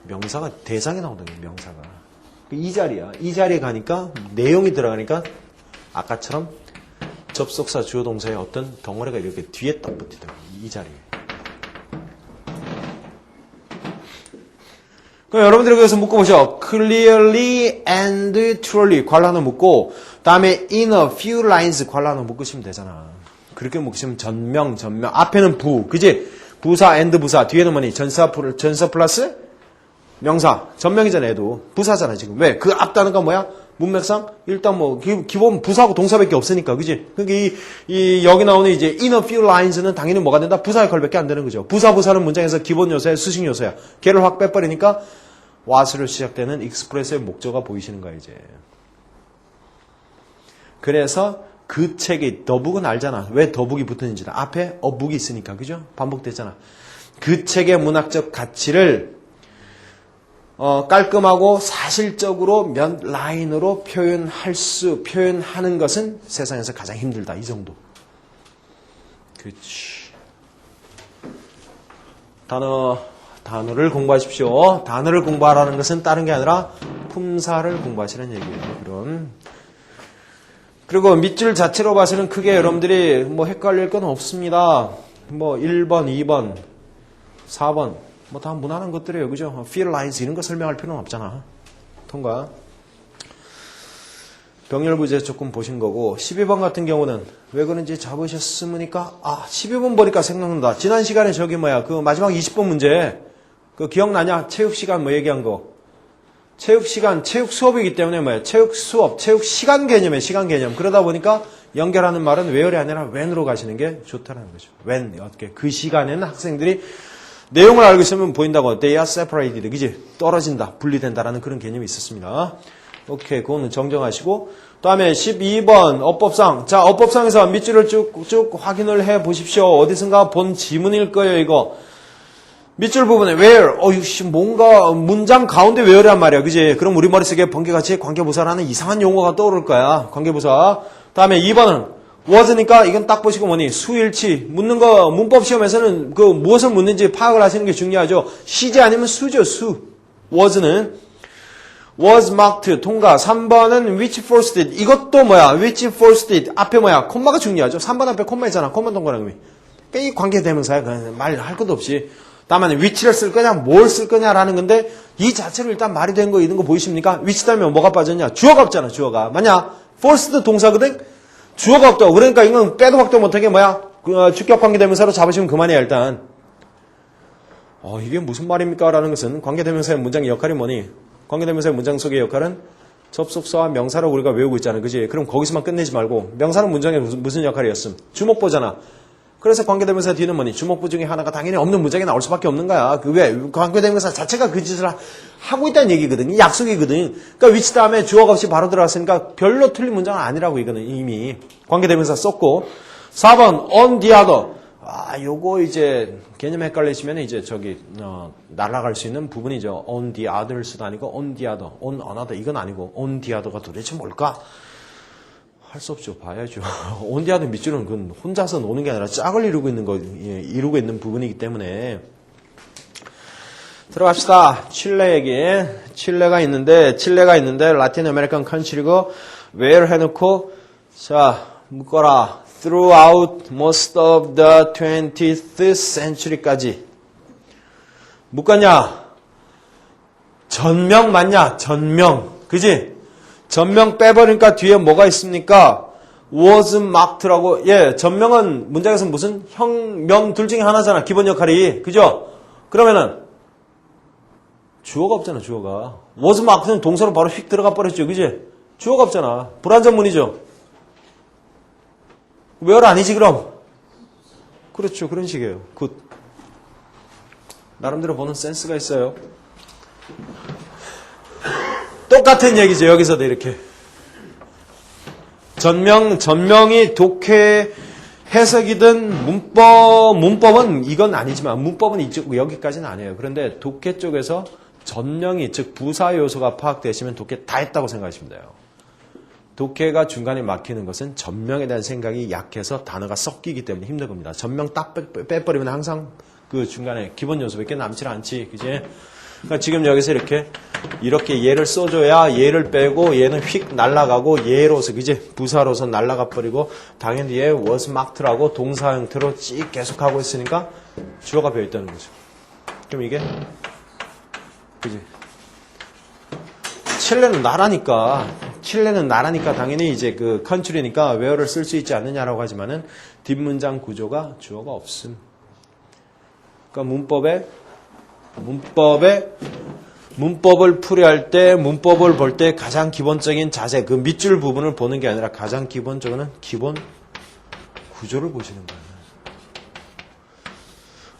명사가 대상이 나오는 명사가 이 자리야. 이 자리에 가니까 내용이 들어가니까 아까처럼 접속사 주어 동사의 어떤 덩어리가 이렇게 뒤에 딱 붙이더라고. 이 자리에. 그럼 여러분들이 여기서 묶어보셔. clearly and truly 괄호하나 묶고 다음에 in a few lines 괄호하나 묶으시면 되잖아. 그렇게 묶으시면 전명 앞에는 부 그지? 부사 and 부사 뒤에는 뭐니? 전사 플러스 명사 전명이잖아. 얘도 부사잖아 지금. 왜? 그 앞 단어가 뭐야? 문맥상 일단 뭐 기본 부사하고 동사밖에 없으니까 그지? 그러니까 여기 나오는 이제 in a few lines는 당연히 뭐가 된다? 부사 역할밖에 안 되는 거죠. 부사는 문장에서 기본 요소야, 수식 요소야. 걔를 확 빼버리니까 what으로 시작되는 express의 목적어가 보이시는 거야 이제. 그래서 그 책의 더북은 알잖아. 왜 더북이 붙었는지는 앞에 a book이 있으니까 그죠? 반복됐잖아. 그 책의 문학적 가치를 깔끔하고 사실적으로 몇 라인으로 표현하는 것은 세상에서 가장 힘들다. 이 정도. 그렇지. 단어를 공부하십시오. 단어를 공부하라는 것은 다른 게 아니라 품사를 공부하시라는 얘기예요. 그럼. 그리고 밑줄 자체로 봐서는 크게 여러분들이 뭐 헷갈릴 건 없습니다. 뭐 1번, 2번, 4번. 뭐 다 무난한 것들이에요. 그죠? feel lines 이런 거 설명할 필요는 없잖아. 통과. 병렬부제 조금 보신 거고 12번 같은 경우는 왜 그런지 잡으셨으니까 12번 보니까 생각난다. 지난 시간에 저기 그 마지막 20번 문제 그 기억나냐? 체육 시간 뭐 얘기한 거. 체육 시간, 체육 수업이기 때문에 체육 수업, 체육 시간 개념이에요. 시간 개념. 그러다 보니까 연결하는 말은 where이 아니라 when으로 가시는 게 좋다는 거죠. when. 어떻게 그 시간에는 학생들이 내용을 알고 있으면 보인다고. They are separated. 그지? 떨어진다. 분리된다라는 그런 개념이 있었습니다. 오케이. 그거는 정정하시고. 다음에 12번 어법상. 자, 어법상에서 밑줄을 쭉쭉 확인을 해 보십시오. 어디선가 본 지문일 거예요, 이거. 밑줄 부분에 where, 어이씨, 뭔가 문장 가운데 where란 말이야. 그지? 그럼 우리 머릿속에 번개같이 관계부사라는 이상한 용어가 떠오를 거야. 관계부사. 다음에 2번은 was니까 이건 딱 보시고 뭐니? 수일치. 묻는 거, 문법 시험에서는 그 무엇을 묻는지 파악을 하시는 게 중요하죠. 시제 아니면 수죠, 수. was는. was marked, 통과. 3번은 which first did. 이것도 뭐야? which first did. 앞에 뭐야? 콤마가 중요하죠. 3번 앞에 콤마 있잖아. 콤마 동그라미. 이 관계대명사야. 말할 것도 없이. 다음에 which를 쓸 거냐, 뭘 쓸 거냐라는 건데 이 자체로 일단 말이 된 거 이런 거 보이십니까? which 달면 뭐가 빠졌냐? 주어가 없잖아, 주어가. 만약 first 동사거든? 주어가 없다고. 그러니까 이건 빼도 박도 못하게 뭐야? 주격 관계대명사로 잡으시면 그만이야, 일단. 이게 무슨 말입니까? 라는 것은 관계대명사의 문장의 역할이 뭐니? 관계대명사의 문장 속의 역할은 접속사와 명사를 우리가 외우고 있잖아. 그지? 그럼 거기서만 끝내지 말고 명사는 문장에 무슨 역할이었음? 주목보잖아. 그래서 관계대명사 뒤는 뭐니? 주목부 중에 하나가 당연히 없는 문장이 나올 수밖에 없는 거야. 왜? 관계대명사 자체가 그 짓을 하고 있다는 얘기거든. 약속이거든. 그러니까 which 다음에 주어가 없이 바로 들어갔으니까 별로 틀린 문장은 아니라고 이거는 이미. 관계대명사 썼고. 4번 on the other. 요거 이제 개념 헷갈리시면 이제 날아갈 수 있는 부분이죠. on the other도 아니고 on the other. on another 이건 아니고 on the other가 도대체 뭘까? 할 수 없죠. 봐야죠. on the other 밑줄은 그건 혼자서 노는 게 아니라 짝을 이루고 있는 부분이기 때문에. 들어갑시다. 칠레 얘기. 칠레가 있는데 라틴 아메리칸 컨트리고 where 해놓고 자 묶어라. throughout most of the 20th century까지 묶었냐? 전명 맞냐? 전명. 그지? 전명 빼버리니까 뒤에 뭐가 있습니까? was marked라고. 예, 전명은 문장에서 무슨 형, 명 둘 중에 하나잖아. 기본 역할이. 그죠? 그러면은 주어가 없잖아, 주어가. was marked는 동사로 바로 휙 들어가 버렸죠. 그지? 주어가 없잖아. 불완전문이죠. where 아니지 그럼? 그렇죠. 그런 식이에요. 굿. 나름대로 보는 센스가 있어요. 똑같은 얘기죠. 여기서도 이렇게. 전명이 독해 해석이든 문법은 이건 아니지만 문법은 이쪽 여기까지는 아니에요. 그런데 독해 쪽에서 전명이 즉 부사 요소가 파악되시면 독해 다 했다고 생각하시면 돼요. 독해가 중간에 막히는 것은 전명에 대한 생각이 약해서 단어가 섞이기 때문에 힘든 겁니다. 전명 딱 빼버리면 항상 그 중간에 기본 요소밖에 남지 않지. 그지? 그러니까 지금 여기서 이렇게 얘를 써줘야 얘를 빼고 얘는 휙 날아가고 얘로서 그지? 부사로서 날아가 버리고 당연히 얘 was marked라고 동사 형태로 쭉 계속하고 있으니까 주어가 배어 있다는 거죠. 그럼 이게 그지? 칠레는 나라니까 당연히 이제 그 컨트리니까 where를 쓸 수 있지 않느냐라고 하지만은 뒷문장 구조가 주어가 없음. 그러니까 문법을 풀이할 때 문법을 볼 때 가장 기본적인 자세 그 밑줄 부분을 보는 게 아니라 가장 기본적으로는 기본 구조를 보시는 거예요.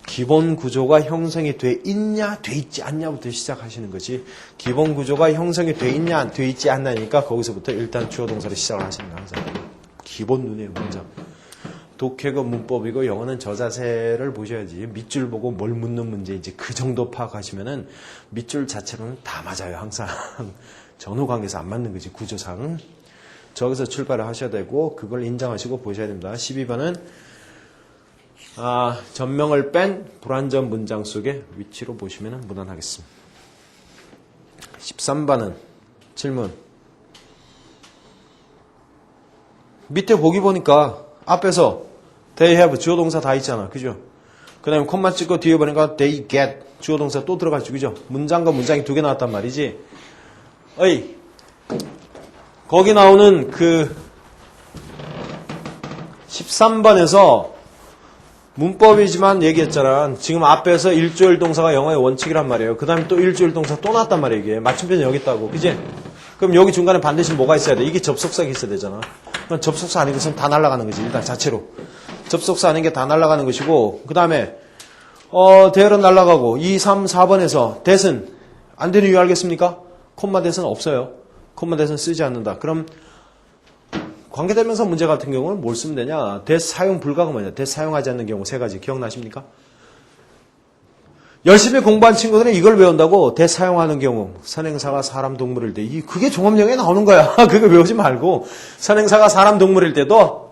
기본 구조가 형성이 돼 있냐 돼 있지 않냐부터 시작하시는 거지. 기본 구조가 형성이 돼 있냐 돼 있지 않냐니까 거기서부터 일단 주어 동사를 시작을 하시는 거예요. 항상 기본 눈의 문장. 독해가 문법이고 영어는 저 자세를 보셔야지. 밑줄 보고 뭘 묻는 문제인지 그 정도 파악하시면은 밑줄 자체로는 다 맞아요. 항상 전후 관계에서 안 맞는 거지 구조상. 저기서 출발을 하셔야 되고 그걸 인정하시고 보셔야 됩니다. 12번은 전명을 뺀 불완전 문장 속의 위치로 보시면 무난하겠습니다. 13번은 질문. 밑에 보기 보니까 앞에서 they have 주어 동사 다 있잖아. 그죠? 그 다음에 콤마 찍고 뒤에 보니까 they get 주어 동사 또 들어가죠. 그죠? 문장과 문장이 두 개 나왔단 말이지. 거기 나오는 그 13번에서 문법이지만 얘기했잖아. 지금 앞에서 일조일 동사가 영어의 원칙이란 말이에요. 그 다음에 또 일조일 동사 또 나왔단 말이에요. 이게 맞춤표는 여기 있다고. 그지? 그럼 여기 중간에 반드시 뭐가 있어야 돼? 이게 접속사가 있어야 되잖아. 그럼 접속사 아닌 것은 다 날아가는 거지. 일단 자체로. 접속사 아닌 게 다 날아가는 것이고 그 다음에 대열은 날아가고 2, 3, 4번에서 that은 안 되는 이유 알겠습니까? 콤마 that은 없어요. 콤마 that은 쓰지 않는다. 그럼 관계대명사 문제 같은 경우는 뭘 쓰면 되냐? that 사용 불가가 뭐냐? that 사용하지 않는 경우 세 가지 기억나십니까? 열심히 공부한 친구들은 이걸 외운다고 대사용하는 경우 선행사가 사람 동물일 때 그게 종합영어에 나오는 거야. 그거 외우지 말고 선행사가 사람 동물일 때도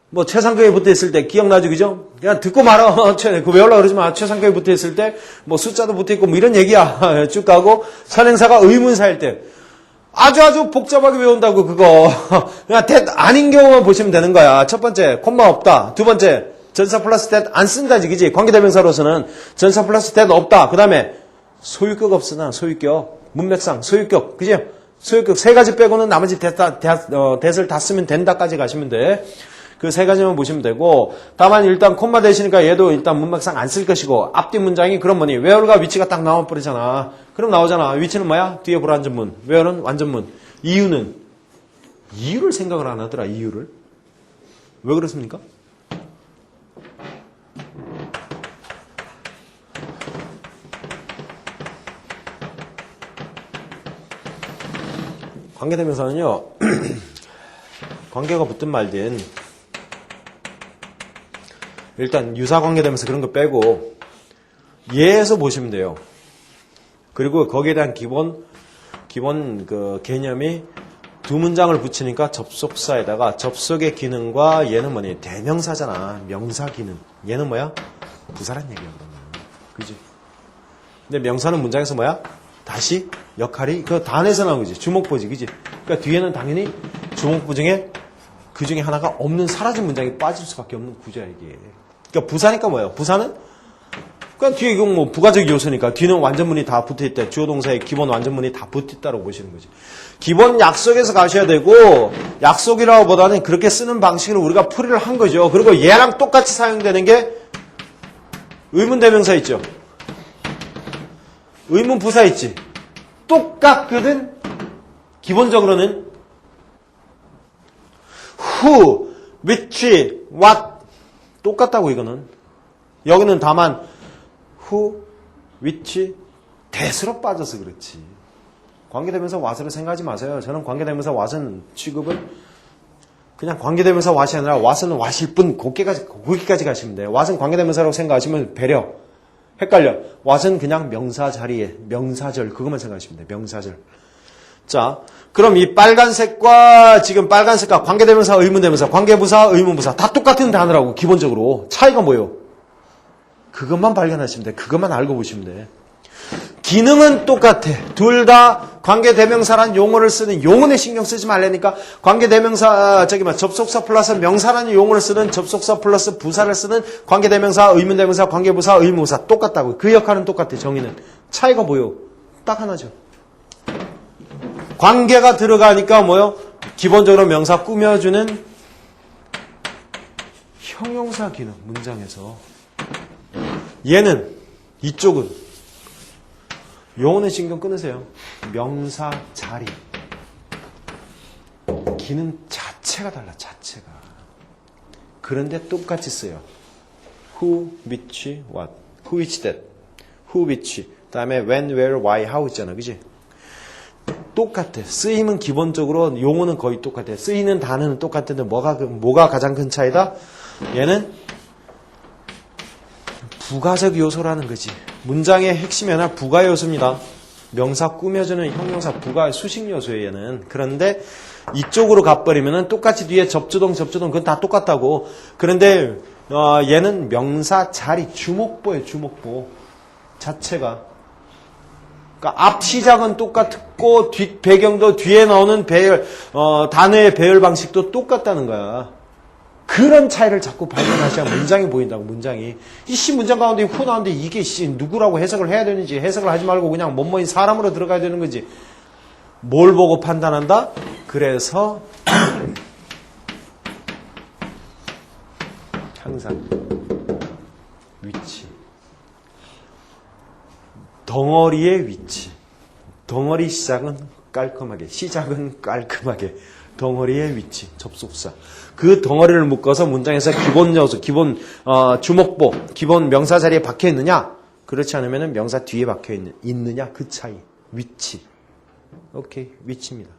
뭐 최상급에 붙어있을 때 기억나죠, 그죠? 그냥 듣고 말아. 그거 외우려고 그러지 마. 최상급에 붙어있을 때 뭐 숫자도 붙어있고 뭐 이런 얘기야. 쭉 가고 선행사가 의문사일 때 아주 복잡하게 외운다고 그거. 그냥 아닌 경우만 보시면 되는 거야. 첫 번째 콤마 없다. 두 번째 전사 플러스 that 안 쓴다지, 그지? 관계대명사로서는 전사 플러스 that 없다. 그 다음에 소유격 없으나 소유격, 문맥상 소유격, 그지? 소유격 세 가지 빼고는 나머지 that을 다 쓰면 된다까지 가시면 돼. 그 세 가지만 보시면 되고, 다만 일단 콤마 대시니까 얘도 일단 문맥상 안 쓸 것이고, 앞뒤 문장이 그럼 뭐니? where가 위치가 딱 나와버리잖아. 그럼 나오잖아. 위치는 뭐야? 뒤에 불완전문. where는 완전문. 이유는? 이유를 생각을 안 하더라, 이유를. 왜 그렇습니까? 관계대명사는요, 관계가 붙든 말든, 일단 유사관계대명사 그런 거 빼고, 예에서 보시면 돼요. 그리고 거기에 대한 기본 그 개념이 두 문장을 붙이니까 접속사에다가 접속의 기능과 얘는 뭐니? 대명사잖아. 명사 기능. 얘는 뭐야? 부사란 얘기야, 그러면. 그지? 근데 명사는 문장에서 뭐야? 다시 역할이 그 단에서 나온 거지. 주목보지, 그지? 그러니까 뒤에는 당연히 주목보 중에 그 중에 하나가 없는 사라진 문장이 빠질 수밖에 없는 구조야 이게. 그러니까 부사니까 뭐예요? 부사는 그러니까 뒤에 이건 뭐 부가적 요소니까 뒤는 완전문이 다 붙어있다. 주어동사의 기본 완전문이 다 붙어있다고 보시는 거지. 기본 약속에서 가셔야 되고 약속이라고 보다는 그렇게 쓰는 방식으로 우리가 풀이를 한 거죠. 그리고 얘랑 똑같이 사용되는 게 의문대명사 있죠. 의문 부사 있지. 똑같거든. 기본적으로는 who, which, what 똑같다고 이거는. 여기는 다만 who, which, that으로 빠져서 그렇지. 관계대명사 what을 생각하지 마세요. 저는 관계대명사 what은 취급을 그냥 관계대명사 what이 아니라 what은 what일 뿐 거기까지 가시면 돼요. what은 관계대명사라고 생각하시면 배려. 헷갈려. what은 그냥 명사 자리에 명사절 그것만 생각하시면 돼요. 명사절. 자, 그럼 이 빨간색과 지금 빨간색과 관계대명사, 의문대명사, 관계부사, 의문부사 다 똑같은 단어라고 기본적으로. 차이가 뭐예요? 그것만 발견하시면 돼. 그것만 알고 보시면 돼. 기능은 똑같아. 둘 다 관계대명사란 용어를 쓰는 용어에 신경 쓰지 말라니까 관계대명사 접속사 플러스 명사라는 용어를 쓰는 접속사 플러스 부사를 쓰는 관계대명사, 의문대명사, 관계부사, 의문부사 똑같다고. 그 역할은 똑같아. 정의는. 차이가 뭐예요? 딱 하나죠. 관계가 들어가니까 뭐요? 기본적으로 명사 꾸며주는 형용사 기능 문장에서 얘는 이쪽은 용어는 신경 끊으세요. 명사 자리 기능 자체가 달라. 자체가. 그런데 똑같이 써요. who, which, what, who, which, that, who, which 다음에 when, where, why, how 있잖아. 그지? 똑같아. 쓰임은 기본적으로 용어는 거의 똑같아. 쓰이는 단어는 똑같은데 뭐가 가장 큰 차이다? 얘는 부가적 요소라는 거지. 문장의 핵심이 하나 부가 요소입니다. 명사 꾸며주는 형용사 부가 수식 요소예요, 얘는. 그런데 이쪽으로 가버리면은 똑같이 뒤에 접주동 그건 다 똑같다고. 그런데 얘는 명사 자리 주목보예요, 주목보 자체가. 그러니까 앞 시작은 똑같고 뒷 배경도 뒤에 나오는 단어의 배열 방식도 똑같다는 거야. 그런 차이를 자꾸 발견하셔야 문장이 보인다고. 문장이 이 문장 가운데 후 나오는데 이게 누구라고 해석을 해야 되는지 해석을 하지 말고 그냥 뭐뭐인 사람으로 들어가야 되는 거지. 뭘 보고 판단한다? 그래서 항상 위치, 덩어리의 위치, 덩어리 시작은 깔끔하게, 덩어리의 위치, 접속사. 그 덩어리를 묶어서 문장에서 기본 요소, 기본 주목보, 기본 명사 자리에 박혀 있느냐? 그렇지 않으면 명사 뒤에 박혀 있느냐? 그 차이. 위치. 오케이, 위치입니다.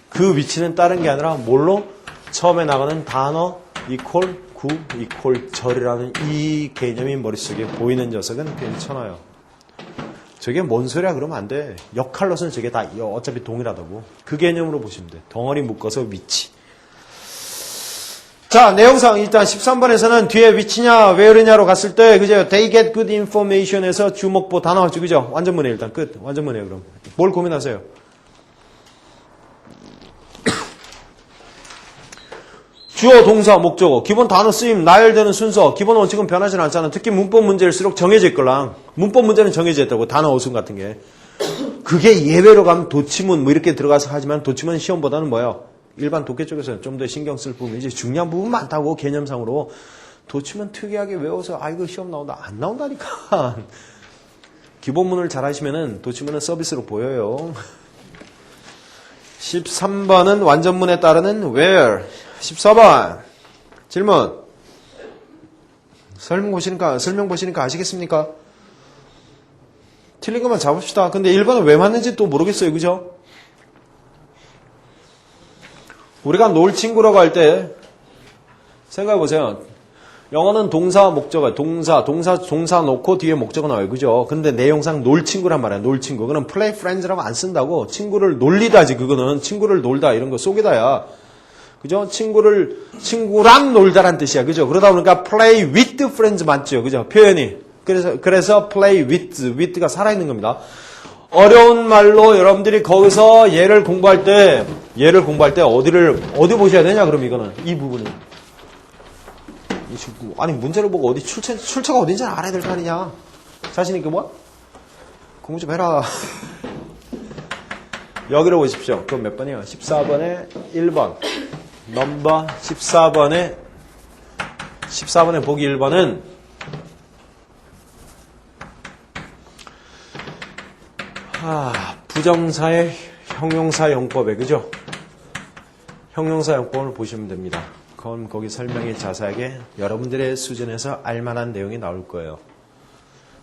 그 위치는 다른 게 아니라 뭘로? 처음에 나가는 단어 이퀄 구 이퀄 절이라는 이 개념이 머릿속에 보이는 녀석은 괜찮아요. 저게 뭔 소리야 그러면 안 돼. 역할로서는 저게 다 어차피 동일하다고. 그 개념으로 보시면 돼. 덩어리 묶어서 위치. 자, 내용상 일단 13번에서는 뒤에 위치냐, where냐로 갔을 때, 그죠? They get good information에서 주목보 다 나왔죠, 그죠? 완전문에 일단 끝. 완전문에 그럼. 뭘 고민하세요? 주어, 동사, 목적어, 기본 단어 쓰임, 나열되는 순서, 기본 원칙은 변하지 않잖아. 특히 문법 문제일수록 정해져 있걸랑. 문법 문제는 정해져 있다고. 단어 어순 같은 게. 그게 예외로 가면 도치문 뭐 이렇게 들어가서 하지만 도치문 시험보다는 뭐예요? 일반 독해 쪽에서는 좀 더 신경 쓸 부분이지 중요한 부분 많다고 개념상으로. 도치문 특이하게 외워서 이거 시험 나온다. 안 나온다니까. 기본문을 잘 하시면은 도치문은 서비스로 보여요. 13번은 완전문에 따르는 where. 14번 질문. 설명 보시니까 아시겠습니까? 틀린 것만 잡읍시다. 근데 1번은 왜 맞는지 또 모르겠어요. 그죠? 우리가 놀 친구라고 할 때 생각해 보세요. 영어는 동사, 목적어, 동사 놓고 뒤에 목적어 나와요. 그죠? 근데 내용상 놀 친구란 말이야. 놀 친구. 그건 play friends라고 안 쓴다고. 친구를 놀리다지. 그거는 친구를 놀다 이런 거 속이다야. 그죠? 친구랑 놀다란 뜻이야. 그죠? 그러다 보니까 play with friends 맞죠? 그죠? 표현이. 그래서 play with가 살아있는 겁니다. 어려운 말로 여러분들이 거기서 얘를 공부할 때 어디 보셔야 되냐? 그럼 이거는. 이 부분은. 아니, 문제를 보고 어디 출처가 어딘지 알아야 될 거 아니냐? 자신있게 뭐야? 공부 좀 해라. 여기로 보십시오. 그럼 몇 번이에요? 14번에 1번. 넘버 14번에 보기 1번은 부정사의 형용사 용법에 그죠? 형용사 용법을 보시면 됩니다. 그건 거기 설명이 자세하게 여러분들의 수준에서 알만한 내용이 나올 거예요.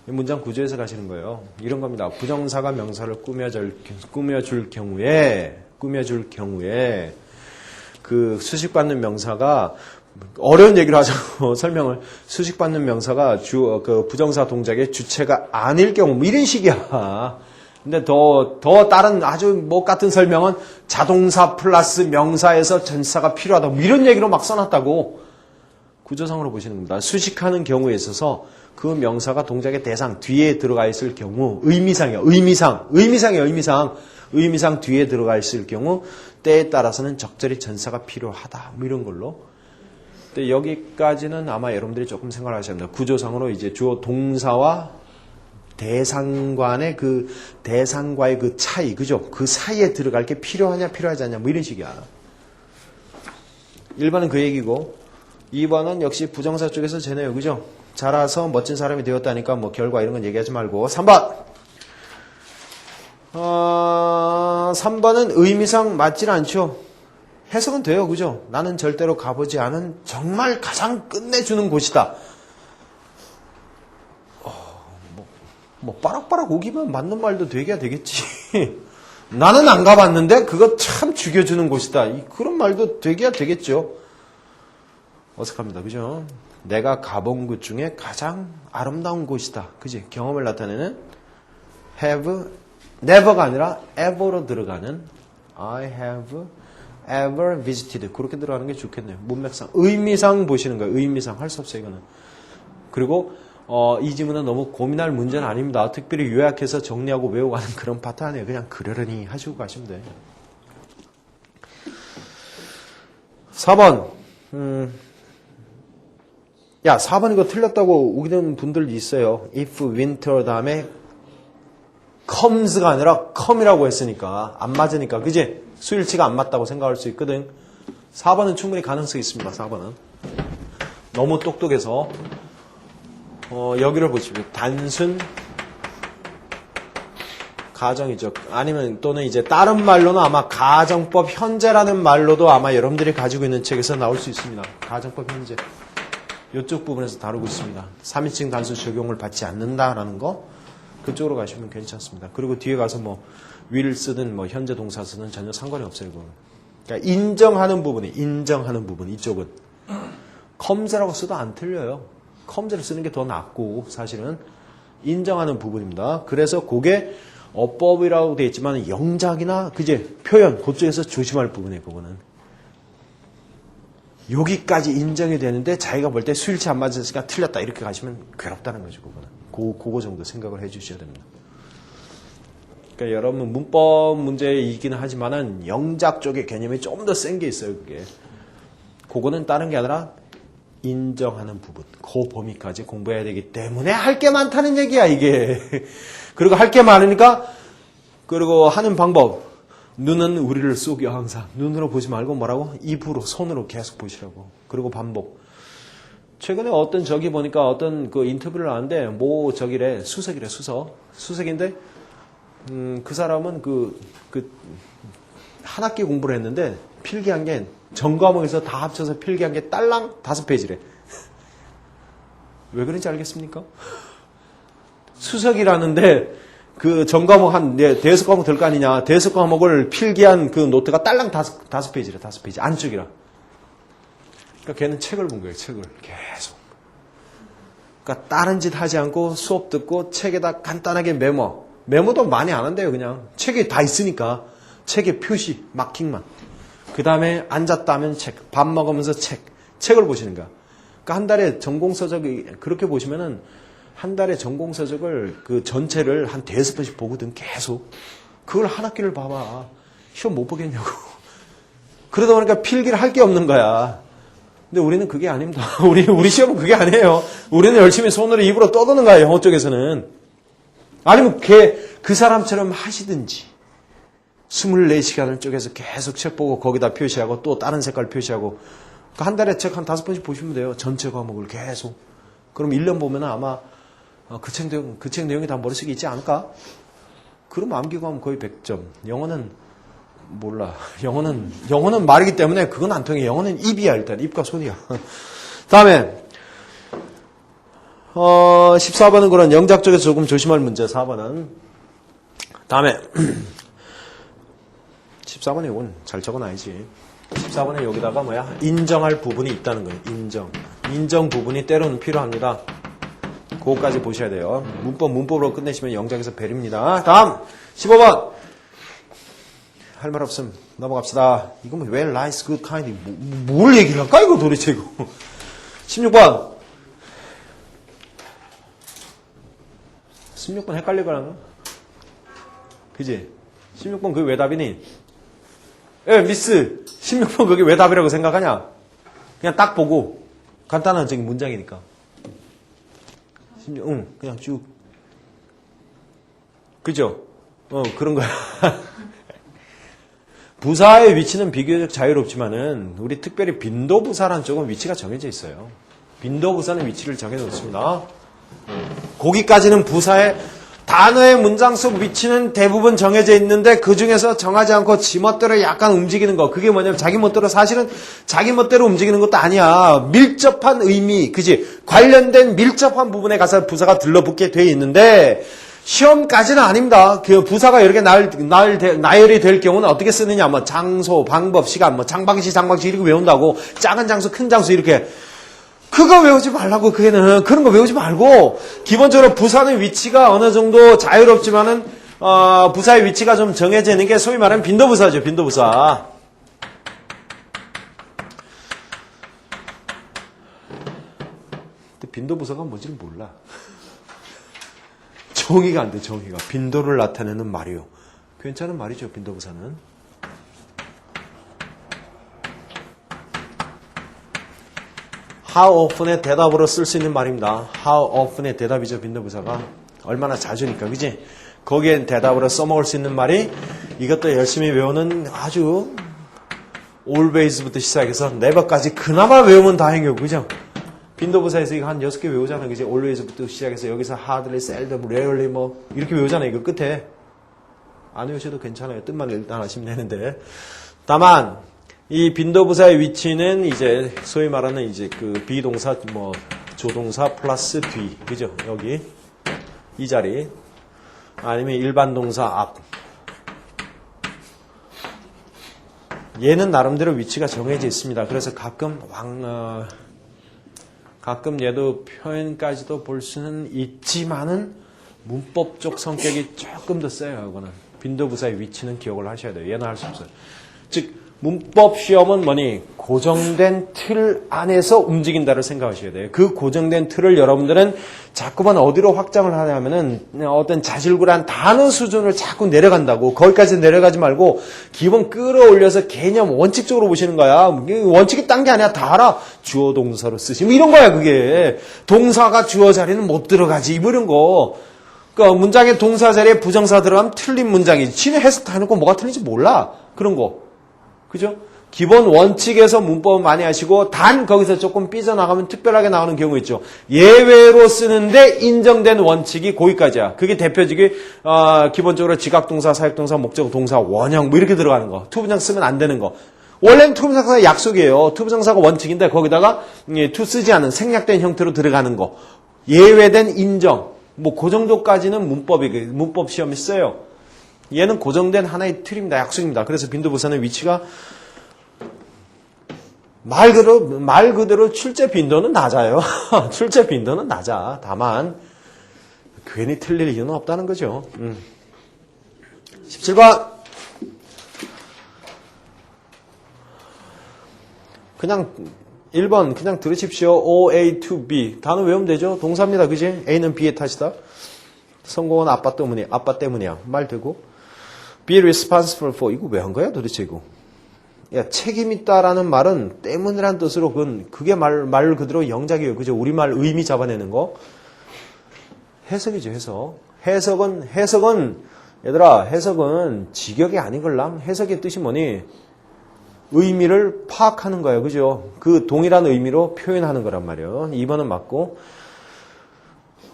이 문장 구조에서 가시는 거예요. 이런 겁니다. 부정사가 명사를 꾸며줄 경우에 그 수식받는 명사가 어려운 얘기를 하자고 설명을 수식받는 명사가 그 부정사 동작의 주체가 아닐 경우 뭐 이런 식이야. 근데 더 다른 아주 뭐 같은 설명은 자동사 플러스 명사에서 전사가 필요하다. 뭐 이런 얘기로 막 써놨다고. 구조상으로 보시는 겁니다. 수식하는 경우에 있어서 그 명사가 동작의 대상 뒤에 들어가 있을 경우 의미상 뒤에 들어가 있을 경우 때에 따라서는 적절히 전사가 필요하다. 뭐 이런 걸로. 근데 여기까지는 아마 여러분들이 조금 생각을 하셔야 합니다. 구조상으로 이제 주어 동사와 대상과의 그 차이, 그죠? 그 사이에 들어갈 게 필요하냐, 필요하지 않냐, 뭐 이런 식이야. 1번은 그 얘기고, 2번은 역시 부정사 쪽에서 쟤네요, 그죠? 자라서 멋진 사람이 되었다니까 뭐 결과 이런 건 얘기하지 말고. 3번! 3번은 의미상 맞질 않죠. 해석은 돼요, 그죠? 나는 절대로 가보지 않은 정말 가장 끝내주는 곳이다. 뭐 빠락빠락 오기만 맞는 말도 되게야 되겠지. 나는 안 가봤는데 그거 참 죽여주는 곳이다. 그런 말도 되게야 되겠죠. 어색합니다. 그죠? 내가 가본 곳 중에 가장 아름다운 곳이다. 그지? 경험을 나타내는 have, never가 아니라 ever로 들어가는 I have ever visited. 그렇게 들어가는 게 좋겠네요. 문맥상. 의미상 보시는 거예요. 의미상. 할 수 없어요. 이거는. 그리고 이 지문은 너무 고민할 문제는 아닙니다. 특별히 요약해서 정리하고 외워가는 그런 파트 아니에요. 그냥 그러려니 하시고 가시면 돼요. 4번. 4번 이거 틀렸다고 우기는 분들 있어요. if winter 다음에 comes가 아니라 come이라고 했으니까 안 맞으니까 그지? 수일치가 안 맞다고 생각할 수 있거든. 4번은 충분히 가능성이 있습니다. 4번은. 너무 똑똑해서 여기를 보시면 단순 가정이죠. 아니면 또는 이제 다른 말로는 아마 가정법 현재라는 말로도 아마 여러분들이 가지고 있는 책에서 나올 수 있습니다. 가정법 현재. 이쪽 부분에서 다루고 있습니다. 3인칭 단수 적용을 받지 않는다라는 거 그쪽으로 가시면 괜찮습니다. 그리고 뒤에 가서 뭐 will 쓰든 뭐 현재 동사 쓰든 전혀 상관이 없어요. 그러니까 인정하는 부분 이쪽은 comes라고 써도 안 틀려요. comes를 쓰는 게 더 낫고 사실은 인정하는 부분입니다. 그래서 그게 어법이라고 되어 있지만 영작이나 그제 표현 그쪽에서 조심할 부분이에요. 그거는 여기까지 인정이 되는데 자기가 볼 때 수일치 안 맞았으니까 틀렸다 이렇게 가시면 괴롭다는 거죠. 그거는 그거 정도 생각을 해주셔야 됩니다. 그러니까 여러분 문법 문제이기는 하지만은 영작 쪽의 개념이 좀 더 센 게 있어요. 그게 그거는 다른 게 아니라 인정하는 부분, 그 범위까지 공부해야 되기 때문에 할 게 많다는 얘기야 이게. 그리고 할 게 많으니까 그리고 하는 방법. 눈은 우리를 속여 항상. 눈으로 보지 말고 뭐라고? 입으로, 손으로 계속 보시라고. 그리고 반복. 최근에 어떤 저기 보니까 어떤 그 인터뷰를 하는데 뭐 저기래 수석이래 수석. 수석인데 그 사람은 한 학기 공부를 했는데 필기한 게 전 과목에서 다 합쳐서 필기한 게 딸랑 5페이지래. 왜 그런지 알겠습니까? 수석이라는데 그 전 과목 대여섯 과목 될 거 아니냐. 대여섯 과목을 필기한 그 노트가 딸랑 5페이지래. 5페이지. 안쪽이라. 그러니까 걔는 책을 본 거예요. 책을. 계속. 그러니까 다른 짓 하지 않고 수업 듣고 책에다 간단하게 메모. 메모도 많이 안 한대요. 그냥. 책에 다 있으니까. 책에 표시, 마킹만. 그 다음에 앉았다 하면 책. 밥 먹으면서 책을 보시는 거야. 그러니까 한 달에 전공서적이 그렇게 보시면은 한 달에 전공서적을 그 전체를 한 5번씩 보거든. 계속. 그걸 한 학기를 봐봐. 시험 못 보겠냐고. 그러다 보니까 필기를 할 게 없는 거야. 근데 우리는 그게 아닙니다. 우리 시험은 그게 아니에요. 우리는 열심히 손으로 입으로 떠드는 거야. 영어 쪽에서는. 아니면 그 사람처럼 하시든지. 24시간을 쪼개서 계속 책 보고 거기다 표시하고 또 다른 색깔 표시하고 한 달에 책 한 5번씩 보시면 돼요. 전체 과목을 계속. 그럼 1년 보면 아마 그 책 내용이 다 머릿속에 있지 않을까? 그럼 암기고하면 거의 100점. 영어는 몰라. 영어는 말이기 때문에 그건 안 통해. 영어는 입이야 일단. 입과 손이야. 다음에 14번은 그런 영작 쪽에서 조금 조심할 문제. 4번은 다음에 14번에 이건 잘 적어놔야지. 14번에 여기다가 뭐야? 인정할 부분이 있다는 거예요. 인정 부분이 때로는 필요합니다. 그거까지 보셔야 돼요. 문법으로 끝내시면 영작에서 벨입니다. 다음 15번. 할 말 없음 넘어갑시다. 이거 뭐 well, nice, good, kind 뭘 얘기를 할까 이거 도대체 이거. 16번. 16번 헷갈리거나 그지? 16번 그게 왜 답이니? 예, 미스. 16번 그게 왜 답이라고 생각하냐? 그냥 딱 보고 간단한 저기 문장이니까. 그냥 쭉. 그죠? 그런 거야. 부사의 위치는 비교적 자유롭지만은 우리 특별히 빈도부사라는 쪽은 위치가 정해져 있어요. 빈도부사는 위치를 정해놓습니다. 거기까지는 부사의 단어의 문장 속 위치는 대부분 정해져 있는데 그 중에서 정하지 않고 지멋대로 약간 움직이는 거. 그게 뭐냐면 자기 멋대로 사실은 자기 멋대로 움직이는 것도 아니야. 밀접한 의미, 그지? 관련된 밀접한 부분에 가서 부사가 들러붙게 돼 있는데 시험까지는 아닙니다. 그 부사가 이렇게 나열이 될 경우는 어떻게 쓰느냐? 뭐 장소, 방법, 시간, 뭐 장방시 이렇게 외운다고 작은 장소, 큰 장소 이렇게. 그거 외우지 말라고, 그게는. 그런 거 외우지 말고, 기본적으로 부사의 위치가 어느 정도 자유롭지만은, 부사의 위치가 좀 정해져 있는 게 소위 말하는 빈도부사죠, 빈도부사. 근데 빈도부사가 뭔지를 몰라. 정의가 안 돼, 정의가. 빈도를 나타내는 말이요. 괜찮은 말이죠, 빈도부사는. How often의 대답으로 쓸 수 있는 말입니다. How often의 대답이죠, 빈도부사가. 얼마나 자주니까, 그지? 거기에 대답으로 써먹을 수 있는 말이 이것도 열심히 외우는 아주 always부터 시작해서 never까지 그나마 외우면 다행이고, 그죠? 빈도부사에서 이거 한 6개 외우잖아요, 그지? always부터 시작해서 여기서 hardly, seldom, rarely 뭐 이렇게 외우잖아요, 이거 끝에. 안 외우셔도 괜찮아요. 뜻만 일단 하시면 되는데. 다만 이 빈도부사의 위치는 이제 소위 말하는 이제 그 비동사 뭐 조동사 플러스 뒤, 그죠? 여기 이 자리 아니면 일반 동사 앞. 얘는 나름대로 위치가 정해져 있습니다. 그래서 가끔 가끔 얘도 표현까지도 볼 수는 있지만은 문법적 성격이 조금 더 세요. 이거는 빈도부사의 위치는 기억을 하셔야 돼요. 얘는 할 수 없어요. 즉 문법 시험은 뭐니? 고정된 틀 안에서 움직인다를 생각하셔야 돼요. 그 고정된 틀을 여러분들은 자꾸만 어디로 확장을 하냐면은 어떤 자질구레한 단어 수준을 자꾸 내려간다고. 거기까지 내려가지 말고 기본 끌어올려서 개념 원칙적으로 보시는 거야. 원칙이 딴 게 아니야. 다 알아. 주어 동사로 쓰시. 뭐 이런 거야 그게. 동사가 주어 자리는 못 들어가지. 뭐 이런 거. 그러니까 문장의 동사 자리에 부정사 들어가면 틀린 문장이지. 지네 해석 다 해놓고 뭐가 틀린지 몰라. 그런 거. 그죠? 기본 원칙에서 문법은 많이 하시고 단 거기서 조금 삐져나가면 특별하게 나오는 경우 있죠. 예외로 쓰는데 인정된 원칙이 거기까지야. 그게 대표적인 기본적으로 지각동사, 사역동사, 목적 동사, 원형 뭐 이렇게 들어가는 거. 투부정 쓰면 안 되는 거. 원래는 투부정사가 약속이에요. 투부정사가 원칙인데 거기다가 투 쓰지 않은 생략된 형태로 들어가는 거. 예외된 인정. 뭐 그 정도까지는 문법 시험이 써요. 얘는 고정된 하나의 틀입니다. 약속입니다. 그래서 빈도부사는 위치가 말 그대로 출제 빈도는 낮아요. 출제 빈도는 낮아. 다만 괜히 틀릴 이유는 없다는 거죠. 17번 그냥 1번 그냥 들으십시오. O, A, to B 단어 외우면 되죠. 동사입니다. 그지? A는 B의 탓이다. 성공은 아빠 때문이야. 말 되고 be responsible for 이거 왜 한 거야 도대체 이거. 야, 책임 있다라는 말은 때문이란 뜻으로 그게 말 그대로 영작이에요. 그죠? 우리말 의미 잡아내는 거. 해석이죠, 해석. 해석은 얘들아, 해석은 직역이 아니걸랑. 해석의 뜻이 뭐니? 의미를 파악하는 거예요. 그죠? 그 동일한 의미로 표현하는 거란 말이에요. 2번은 맞고.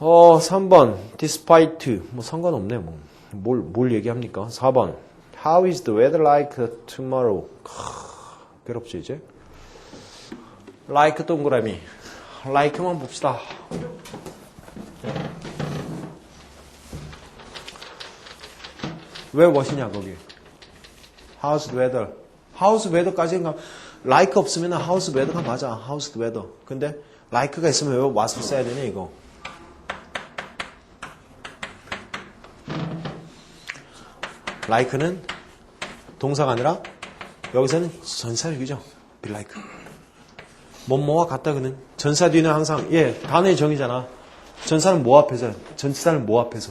3번 despite 뭐 상관없네 뭐. 뭘 얘기합니까? 4번 How is the weather like tomorrow? 괴롭죠 이제. Like 동그라미. Like만 봅시다. 왜 what이냐 거기. How's the weather? How's the weather까지는 가. Like 없으면 How's the weather가 맞아. How's the weather. 근데 like가 있으면 왜 what을 써야 되냐 이거. like는 동사가 아니라 여기서는 전사역이죠. be like. 뭐뭐와 같다 그는. 전사 뒤는 항상 단어의 정의잖아. 전사는 뭐 앞에서? 전치사는 뭐 앞에서?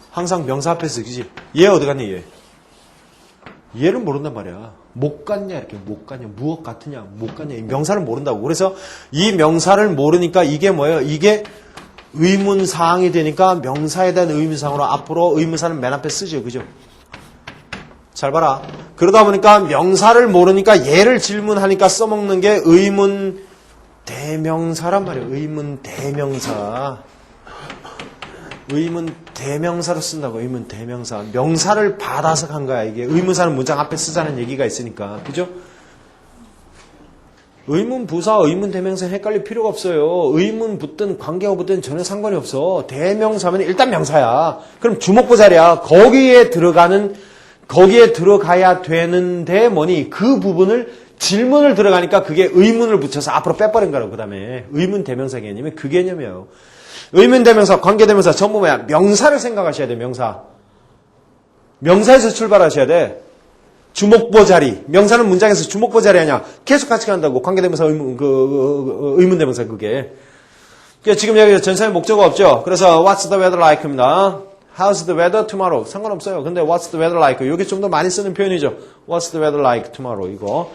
항상 명사 앞에서 그지? 얘 어디 갔냐 얘? 얘를 모른단 말이야. 못 갔냐 이렇게 못 갔냐 무엇 같으냐 못 갔냐 이 명사를 모른다고. 그래서 이 명사를 모르니까 이게 뭐예요? 이게 의문사항이 되니까 명사에 대한 의문사항으로 앞으로 의문사는 맨 앞에 쓰죠. 그죠? 잘 봐라. 그러다 보니까 명사를 모르니까 얘를 질문하니까 써먹는 게 의문 대명사란 말이에요. 의문 대명사. 의문 대명사로 쓴다고. 의문 대명사. 명사를 받아서 간 거야. 이게 의문사는 문장 앞에 쓰자는 얘기가 있으니까. 그죠? 의문 부사, 의문 대명사 헷갈릴 필요가 없어요. 의문 붙든 관계가 붙든 전혀 상관이 없어. 대명사면 일단 명사야. 그럼 주목부 자리야. 거기에 들어가야 되는데 뭐니 그 부분을 질문을 들어가니까 그게 의문을 붙여서 앞으로 빼버린 거라고. 그 다음에 의문 대명사 개념이 그 개념이에요. 의문 대명사, 관계 대명사 전부 뭐야? 명사를 생각하셔야 돼. 명사에서 출발하셔야 돼. 주목보 자리. 명사는 문장에서 주목보 자리 아니야. 계속 같이 간다고. 관계 대명사, 의문 대명사 그게. 그러니까 지금 여기 전사의 목적어 없죠. 그래서 what's the weather like입니다. How's the weather tomorrow? 상관없어요. 근데 what's the weather like? 이게 좀 더 많이 쓰는 표현이죠. What's the weather like tomorrow? 이거.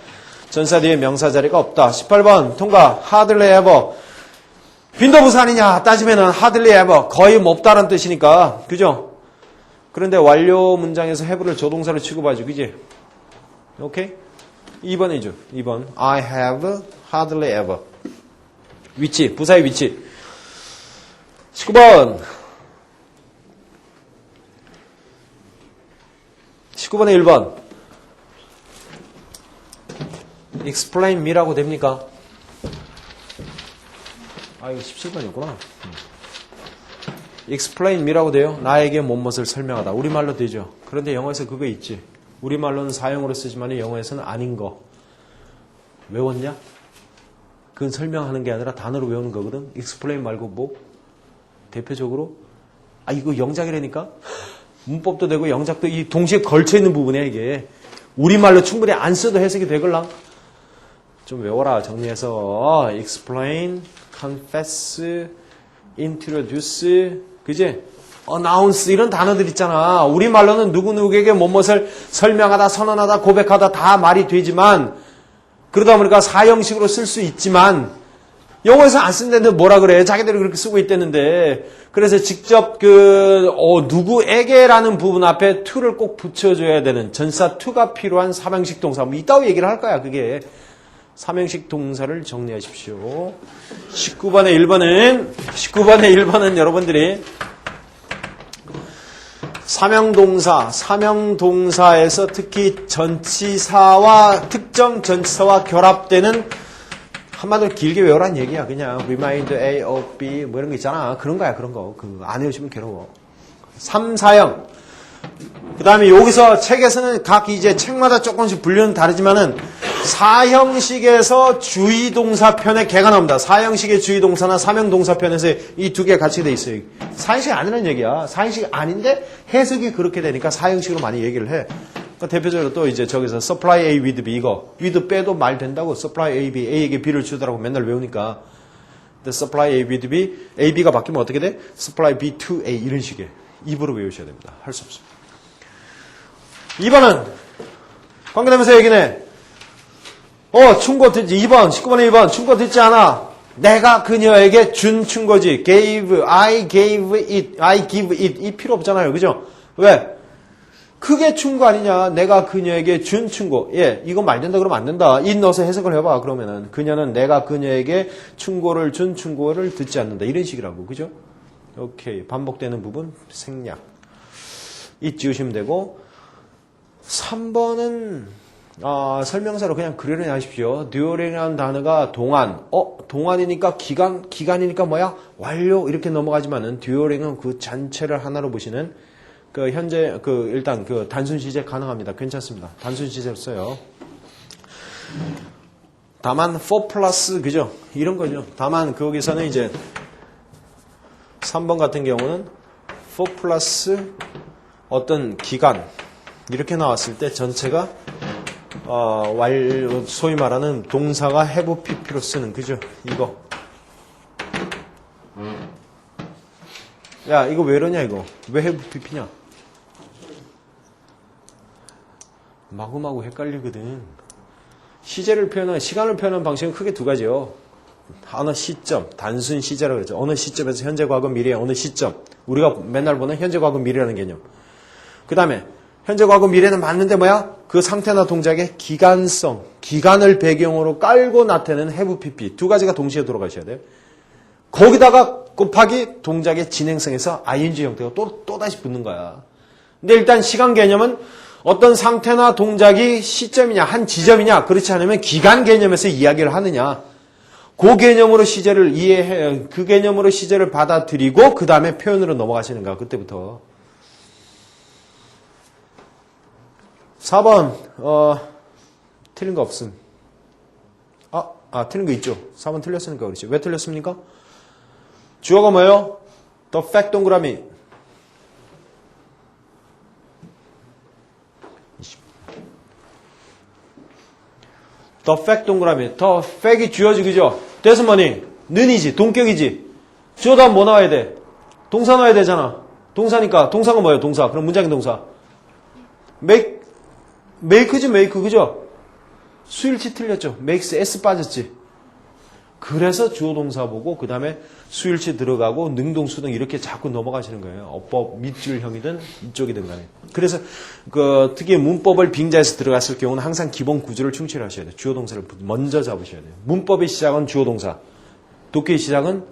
전사 뒤에 명사 자리가 없다. 18번 통과. Hardly ever. 빈도부사 아니냐? 따지면은 hardly ever. 거의 없다는 뜻이니까. 그죠? 그런데 완료 문장에서 have를 조동사로 취급하죠. 그지? 오케이? 2번이죠. 2번. I have hardly ever. 위치. 부사의 위치. 19번. 19번에 1번. explain me라고 됩니까? 아, 이거 17번이었구나. explain me라고 돼요. 나에게 무엇을 설명하다. 우리말로 되죠. 그런데 영어에서 그거 있지. 우리말로는 사용으로 쓰지만 영어에서는 아닌 거. 외웠냐? 그건 설명하는 게 아니라 단어로 외우는 거거든. explain 말고 뭐? 대표적으로? 아, 이거 영작이라니까? 문법도 되고 영작도 이 동시에 걸쳐있는 부분이야, 이게. 우리말로 충분히 안 써도 해석이 되걸랑? 좀 외워라, 정리해서. explain, confess, introduce, 그지? announce, 이런 단어들 있잖아. 우리말로는 누구누구에게 뭐뭇을 설명하다, 선언하다, 고백하다 다 말이 되지만, 그러다 보니까 사형식으로 쓸 수 있지만, 영어에서 안 쓴다는데 뭐라 그래? 자기들이 그렇게 쓰고 있다는데. 그래서 직접 누구에게라는 부분 앞에 to를 꼭 붙여줘야 되는 전사 to가 필요한 삼형식 동사. 뭐 이따위 얘기를 할 거야, 그게. 삼형식 동사를 정리하십시오. 19번의 1번은 여러분들이 삼형동사에서 특히 전치사와 특정 전치사와 결합되는 한마디로 길게 외우라는 얘기야. 그냥 remind A of B 뭐 이런 거 있잖아. 그런 거야, 그런 거. 안 외우시면 괴로워. 3, 4형. 그 다음에 여기서 책에서는 각 이제 책마다 조금씩 분류는 다르지만은 4형식에서 주의동사편에 개가 나옵니다. 4형식의 주의동사나 3형동사편에서 이 두 개 같이 돼 있어요. 4형식이 아니라는 얘기야. 4형식이 아닌데 해석이 그렇게 되니까 4형식으로 많이 얘기를 해. 그러니까 대표적으로 또 이제 저기서 supply A with B 이거 with 빼도 말 된다고. supply A, B, A에게 B를 주더라고 맨날 외우니까. 근데 supply A with B, A, B가 바뀌면 어떻게 돼? supply B to A 이런 식의 입으로 외우셔야 됩니다. 할 수 없습니다. 2번은 관계대명사 얘기네. 충고 듣지. 2번, 19번에 2번. 충고 듣지 않아. 내가 그녀에게 준 충고지. I gave it. 이 필요 없잖아요. 그죠? 왜? 그게 충고 아니냐. 내가 그녀에게 준 충고. 예, 이거 말 된다 그러면 안 된다. it 넣어서 해석을 해봐. 그러면은. 그녀는 내가 그녀에게 충고를 준 충고를 듣지 않는다. 이런 식이라고. 그죠? 오케이. 반복되는 부분 생략. it 지우시면 되고. 3번은 설명사로 그냥 그려내 하십시오. during이라는 단어가 동안. 동안이니까 기간이니까 뭐야? 완료 이렇게 넘어가지만은 during은 그 전체를 하나로 보시는 현재 일단 단순 시제 가능합니다. 괜찮습니다. 단순 시제로 써요. 다만 4 플러스 그죠? 이런 거죠. 다만 거기서는 이제 3번 같은 경우는 4 플러스 어떤 기간 이렇게 나왔을 때 전체가 소위 말하는 동사가 have pp로 쓰는 그죠? 이거. 야, 이거 왜 이러냐 이거? 왜 have pp냐? 마구마구 헷갈리거든. 시제를 표현한 시간을 표현하는 방식은 크게 두 가지요. 어느 시점, 단순 시제라고 그러죠. 어느 시점에서 현재, 과거, 미래의 어느 시점. 우리가 맨날 보는 현재, 과거, 미래라는 개념. 그 다음에 현재, 과거, 미래는 맞는데 뭐야? 그 상태나 동작의 기간성, 기간을 배경으로 깔고 나타내는 have pp. 두 가지가 동시에 돌아가셔야 돼요. 거기다가 곱하기 동작의 진행성에서 ing 형태가 또 다시 붙는 거야. 근데 일단 시간 개념은 어떤 상태나 동작이 시점이냐, 한 지점이냐, 그렇지 않으면 기간 개념에서 이야기를 하느냐. 그 개념으로 시제를 이해해, 그 개념으로 시제를 받아들이고, 그 다음에 표현으로 넘어가시는 거야, 그때부터. 4번, 틀린 거 없음. 틀린 거 있죠. 4번 틀렸으니까 그렇지. 왜 틀렸습니까? 주어가 뭐예요? The fact 동그라미. The fact 동그라미. The fact이 주어지, 그죠? that's 뭐니? 는이지, 동격이지. 주어도 하면 뭐 나와야 돼? 동사 나와야 되잖아. 동사니까. 동사가 뭐예요? 동사. 그럼 문장의 동사. make지, make, 그죠? 수일치 틀렸죠? makes, s 빠졌지? 그래서 주어 동사 보고, 그 다음에 수일치 들어가고, 능동, 수동 이렇게 자꾸 넘어가시는 거예요. 어법, 밑줄형이든 이쪽이든 간에. 그래서, 특히 문법을 빙자해서 들어갔을 경우는 항상 기본 구조를 충실히 하셔야 돼요. 주어 동사를 먼저 잡으셔야 돼요. 문법의 시작은 주어 동사. 독해의 시작은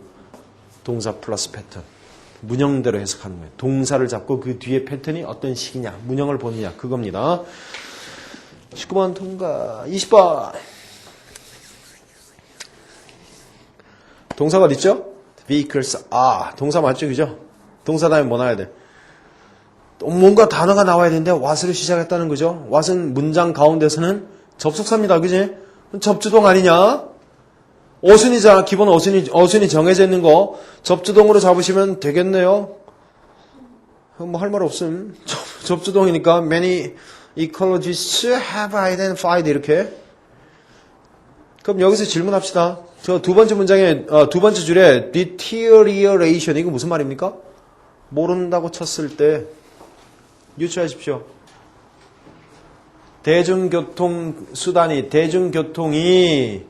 동사 플러스 패턴. 문형대로 해석하는 거예요. 동사를 잡고 그 뒤에 패턴이 어떤 식이냐, 문형을 보느냐, 그겁니다. 19번 통과. 20번. 동사가 어디 있죠? vehicles. 동사 맞죠? 그죠? 동사 다음에 뭐 나와야 돼? 뭔가 단어가 나와야 되는데 what으로 시작했다는 거죠? what은 문장 가운데서는 접속사입니다. 그지? 접주동 아니냐? 어순이잖아. 기본 어순이 정해져 있는 거. 접주동으로 잡으시면 되겠네요. 뭐 할 말 없음. 접주동이니까 many ecologists have identified 이렇게. 그럼 여기서 질문합시다. 저 두 번째 문장에 두 번째 줄에 deterioration 이거 무슨 말입니까? 모른다고 쳤을 때 유추하십시오. 대중교통이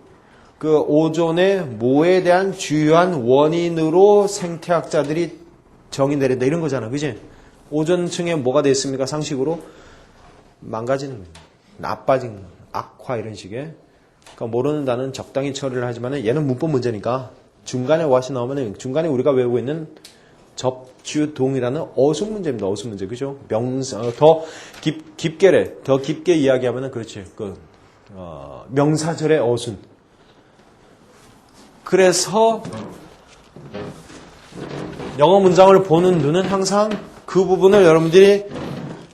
그 오존의 뭐에 대한 주요한 원인으로 생태학자들이 정의 내린다 이런 거잖아. 그지? 오존층에 뭐가 돼 있습니까? 상식으로 망가지는 거예요. 나빠진 거예요. 악화 이런 식의. 그러니까 모르는 단어는 적당히 처리를 하지만 얘는 문법 문제니까 중간에 what이 나오면 중간에 우리가 외우고 있는 접주동이라는 어순 문제입니다. 어순 문제. 그죠? 명사, 더 깊게 이야기하면은 그렇지. 명사절의 어순. 그래서 영어 문장을 보는 눈은 항상 그 부분을 여러분들이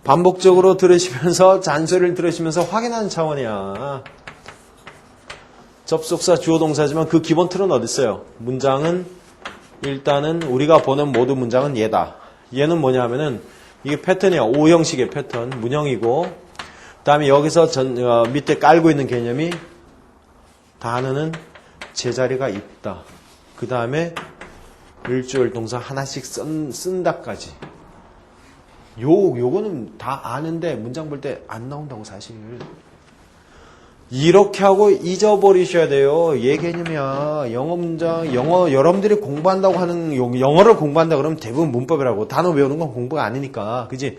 반복적으로 들으시면서 잔소리를 들으시면서 확인하는 차원이야. 접속사 주어 동사지만 그 기본 틀은 어디 있어요? 문장은 일단은 우리가 보는 모든 문장은 얘다. 얘는 뭐냐 하면은 이게 패턴이야. O형식의 패턴, 문형이고 그 다음에 여기서 밑에 깔고 있는 개념이 단어는 제자리가 있다. 그 다음에 일주일 동사 하나씩 쓴다까지. 요거는 다 아는데 문장 볼 때 안 나온다고 사실. 이렇게 하고 잊어버리셔야 돼요. 얘 개념이야. 영어 문장, 여러분들이 공부한다고 하는, 영어를 공부한다 그러면 대부분 문법이라고. 단어 외우는 건 공부가 아니니까. 그지?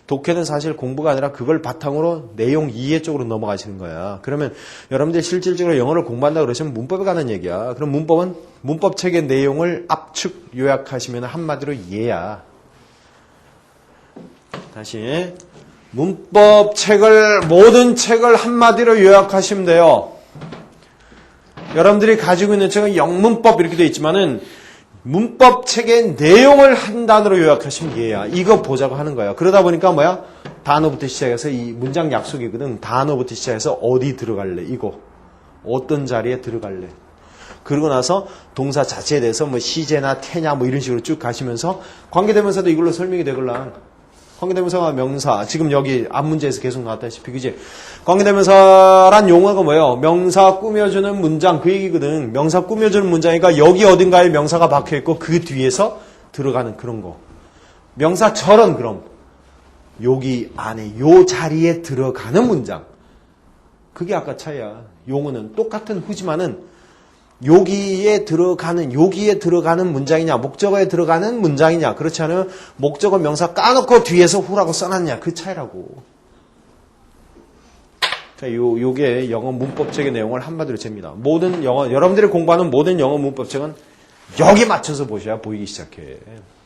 독해는 사실 공부가 아니라 그걸 바탕으로 내용 이해 쪽으로 넘어가시는 거야. 그러면 여러분들이 실질적으로 영어를 공부한다 그러시면 문법에 관한 얘기야. 그럼 문법은 문법책의 내용을 압축 요약하시면 한마디로 얘야. 다시. 모든 책을 한마디로 요약하시면 돼요. 여러분들이 가지고 있는 책은 영문법 이렇게 되어 있지만은 문법 책의 내용을 한 단어로 요약하시면 얘야. 이거 보자고 하는 거야. 그러다 보니까 뭐야? 단어부터 시작해서 이 문장 약속이거든. 단어부터 시작해서 어디 들어갈래? 이거. 어떤 자리에 들어갈래? 그러고 나서 동사 자체에 대해서 뭐 시제나 태냐 뭐 이런 식으로 쭉 가시면서 관계대명사도 이걸로 설명이 되걸랑. 관계대명사와 명사. 지금 여기 앞 문제에서 계속 나왔다시피, 그지? 관계대명사란 용어가 뭐예요? 명사 꾸며주는 문장, 그 얘기거든. 명사 꾸며주는 문장이니까 여기 어딘가에 명사가 박혀있고 그 뒤에서 들어가는 그런 거. 명사처럼 그럼 여기 안에 요 자리에 들어가는 문장. 그게 아까 차이야. 용어는 똑같은 후지만은 여기에 들어가는 문장이냐, 목적어에 들어가는 문장이냐, 그렇지 않으면 목적어 명사 까놓고 뒤에서 후라고 써놨냐, 그 차이라고. 자, 요게 영어 문법책의 내용을 한마디로 잽니다. 여러분들이 공부하는 모든 영어 문법책은 여기 맞춰서 보셔야 보이기 시작해.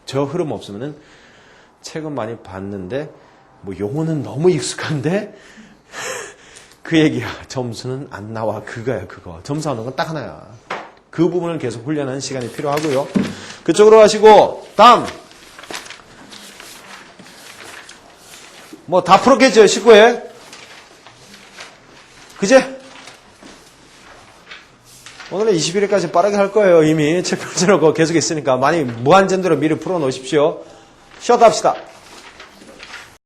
저 흐름 없으면은 책은 많이 봤는데, 뭐 용어는 너무 익숙한데, 그 얘기야. 점수는 안 나와. 그거야, 그거. 점수 나오는 건 딱 하나야. 그 부분을 계속 훈련하는 시간이 필요하고요. 그쪽으로 가시고, 다음. 뭐 다 풀었겠죠, 19회? 그제? 오늘은 21회까지 빠르게 할 거예요, 이미. 책 펼쳐놓고 계속 있으니까. 많이 무한전대로 미리 풀어 놓으십시오. 쉬었다 합시다.